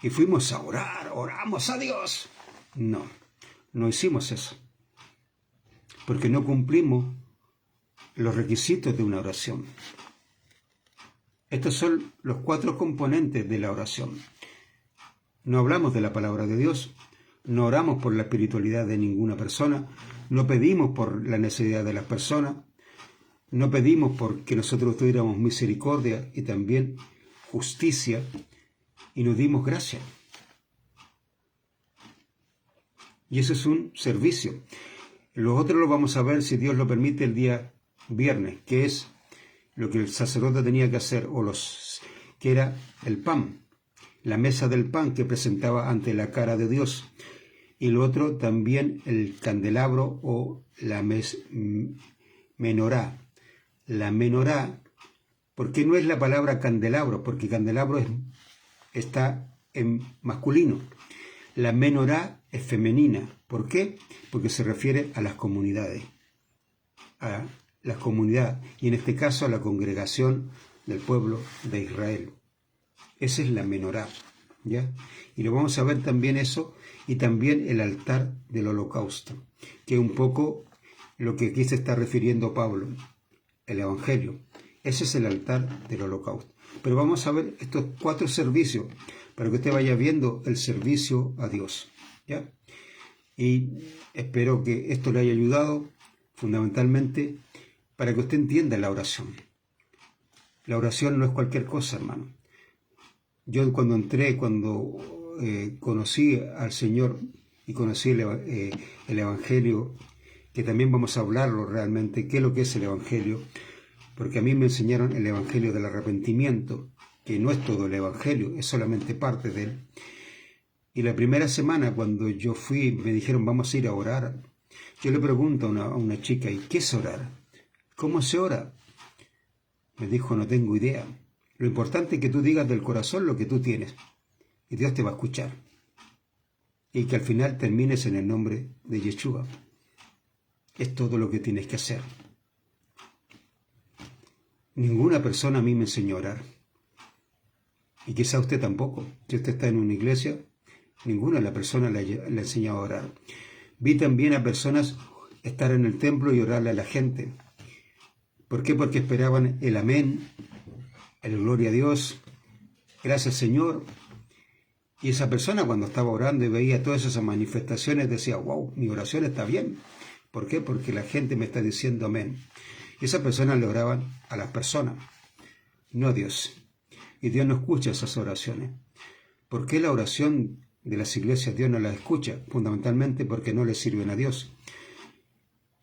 A: Y fuimos a orar, oramos a Dios. No, no hicimos eso. Porque no cumplimos los requisitos de una oración. Estos son los 4 componentes de la oración. No hablamos de la palabra de Dios, no oramos por la espiritualidad de ninguna persona, no pedimos por la necesidad de las personas, no pedimos porque nosotros tuviéramos misericordia y también justicia y nos dimos gracia. Y eso es un servicio. Los otros lo vamos a ver, si Dios lo permite, el día viernes, que es lo que el sacerdote tenía que hacer, que era el pan, la mesa del pan que presentaba ante la cara de Dios. Y lo otro también el candelabro o la menorá. La menorá, ¿por qué no es la palabra candelabro? Porque candelabro está en masculino. La menorá es femenina. ¿Por qué? Porque se refiere a las comunidades. A la comunidad, y en este caso a la congregación del pueblo de Israel. Esa es la menorá, ¿ya? Y lo vamos a ver también eso, y también el altar del holocausto, que es un poco lo que aquí se está refiriendo Pablo, el Evangelio. Ese es el altar del holocausto. Pero vamos a ver estos 4 servicios, para que usted vaya viendo el servicio a Dios, ¿ya? Y espero que esto le haya ayudado, fundamentalmente, para que usted entienda la oración. La oración no es cualquier cosa, hermano. Yo cuando conocí al Señor y conocí el Evangelio, que también vamos a hablarlo realmente, qué es lo que es el Evangelio, porque a mí me enseñaron el Evangelio del arrepentimiento, que no es todo el Evangelio, es solamente parte de él. Y la primera semana cuando yo fui, me dijeron vamos a ir a orar. Yo le pregunto a una chica, ¿y qué es orar? ¿Cómo se ora? Me dijo, no tengo idea. Lo importante es que tú digas del corazón lo que tú tienes y Dios te va a escuchar. Y que al final termines en el nombre de Yeshua. Es todo lo que tienes que hacer. Ninguna persona a mí me enseñó a orar. Y quizá usted tampoco. Si usted está en una iglesia, ninguna de las personas le enseñó a orar. Vi también a personas estar en el templo y orarle a la gente. ¿Por qué? Porque esperaban el amén, el gloria a Dios, gracias Señor. Y esa persona cuando estaba orando y veía todas esas manifestaciones decía, wow, mi oración está bien. ¿Por qué? Porque la gente me está diciendo amén. Y esas personas le oraban a las personas, no a Dios. Y Dios no escucha esas oraciones. ¿Por qué la oración de las iglesias Dios no la escucha? Fundamentalmente porque no le sirven a Dios.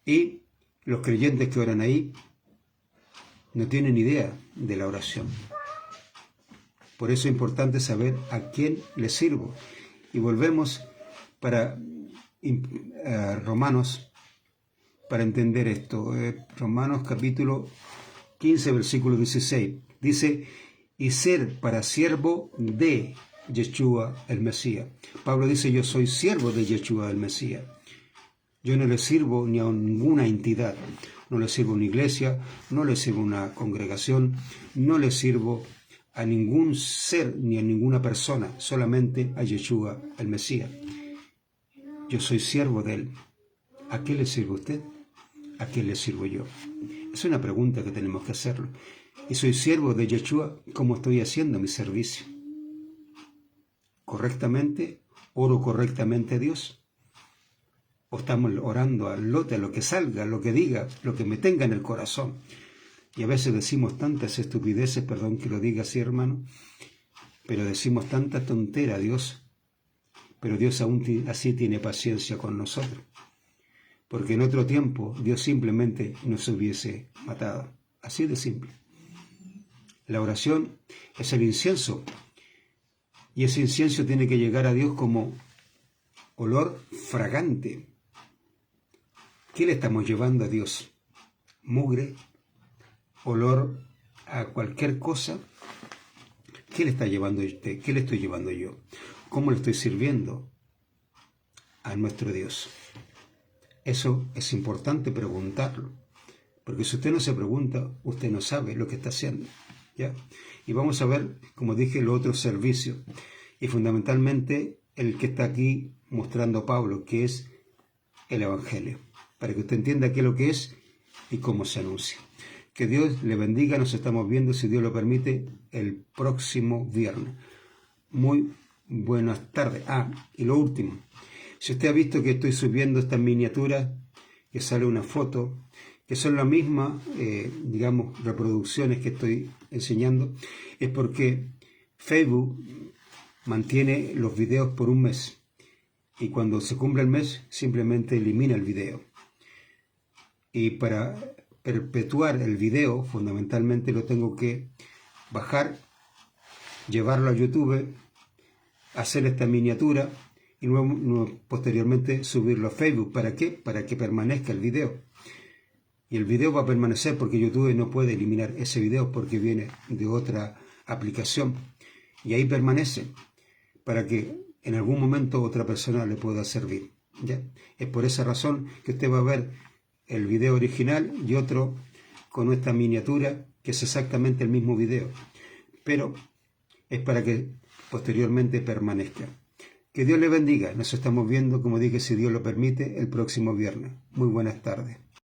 A: Y los creyentes que oran ahí no tienen idea de la oración. Por eso es importante saber a quién le sirvo. Y volvemos para Romanos, para entender esto. Romanos capítulo 15, versículo 16. Dice, y ser para siervo de Yeshua el Mesías. Pablo dice, yo soy siervo de Yeshua el Mesías. Yo no le sirvo ni a ninguna entidad. No le sirvo a una iglesia, no le sirvo a una congregación, no le sirvo a ningún ser ni a ninguna persona, solamente a Yeshua, el Mesías. Yo soy siervo de él. ¿A qué le sirve usted? ¿A qué le sirvo yo? Es una pregunta que tenemos que hacerlo. Y soy siervo de Yeshua, ¿cómo estoy haciendo mi servicio? ¿Correctamente? ¿Oro correctamente a Dios? ¿O estamos orando al lote, a lo que salga, a lo que diga, lo que me tenga en el corazón? Y a veces decimos tantas estupideces, perdón que lo diga así, hermano, pero decimos tanta tontera a Dios, pero Dios aún así tiene paciencia con nosotros. Porque en otro tiempo Dios simplemente nos hubiese matado. Así de simple. La oración es el incienso. Y ese incienso tiene que llegar a Dios como olor fragante. ¿Qué le estamos llevando a Dios? ¿Mugre? ¿Olor a cualquier cosa? ¿Qué le está llevando usted? ¿Qué le estoy llevando yo? ¿Cómo le estoy sirviendo a nuestro Dios? Eso es importante preguntarlo. Porque si usted no se pregunta, usted no sabe lo que está haciendo, ¿ya? Y vamos a ver, como dije, los otros servicios. Y fundamentalmente el que está aquí mostrando Pablo, que es el Evangelio. Para que usted entienda qué es lo que es y cómo se anuncia. Que Dios le bendiga. Nos estamos viendo, si Dios lo permite, el próximo viernes. Muy buenas tardes. Y lo último. Si usted ha visto que estoy subiendo estas miniaturas, que sale una foto, que son las mismas, digamos, reproducciones que estoy enseñando, es porque Facebook mantiene los videos por un mes. Y cuando se cumple el mes, simplemente elimina el video. Y para perpetuar el video, fundamentalmente lo tengo que bajar, llevarlo a YouTube, hacer esta miniatura y luego posteriormente subirlo a Facebook. ¿Para qué? Para que permanezca el video. Y el video va a permanecer porque YouTube no puede eliminar ese video porque viene de otra aplicación. Y ahí permanece para que en algún momento otra persona le pueda servir, ¿ya? Es por esa razón que usted va a ver el video original y otro con esta miniatura que es exactamente el mismo video. Pero es para que posteriormente permanezca. Que Dios le bendiga. Nos estamos viendo, como dije, si Dios lo permite, el próximo viernes. Muy buenas tardes.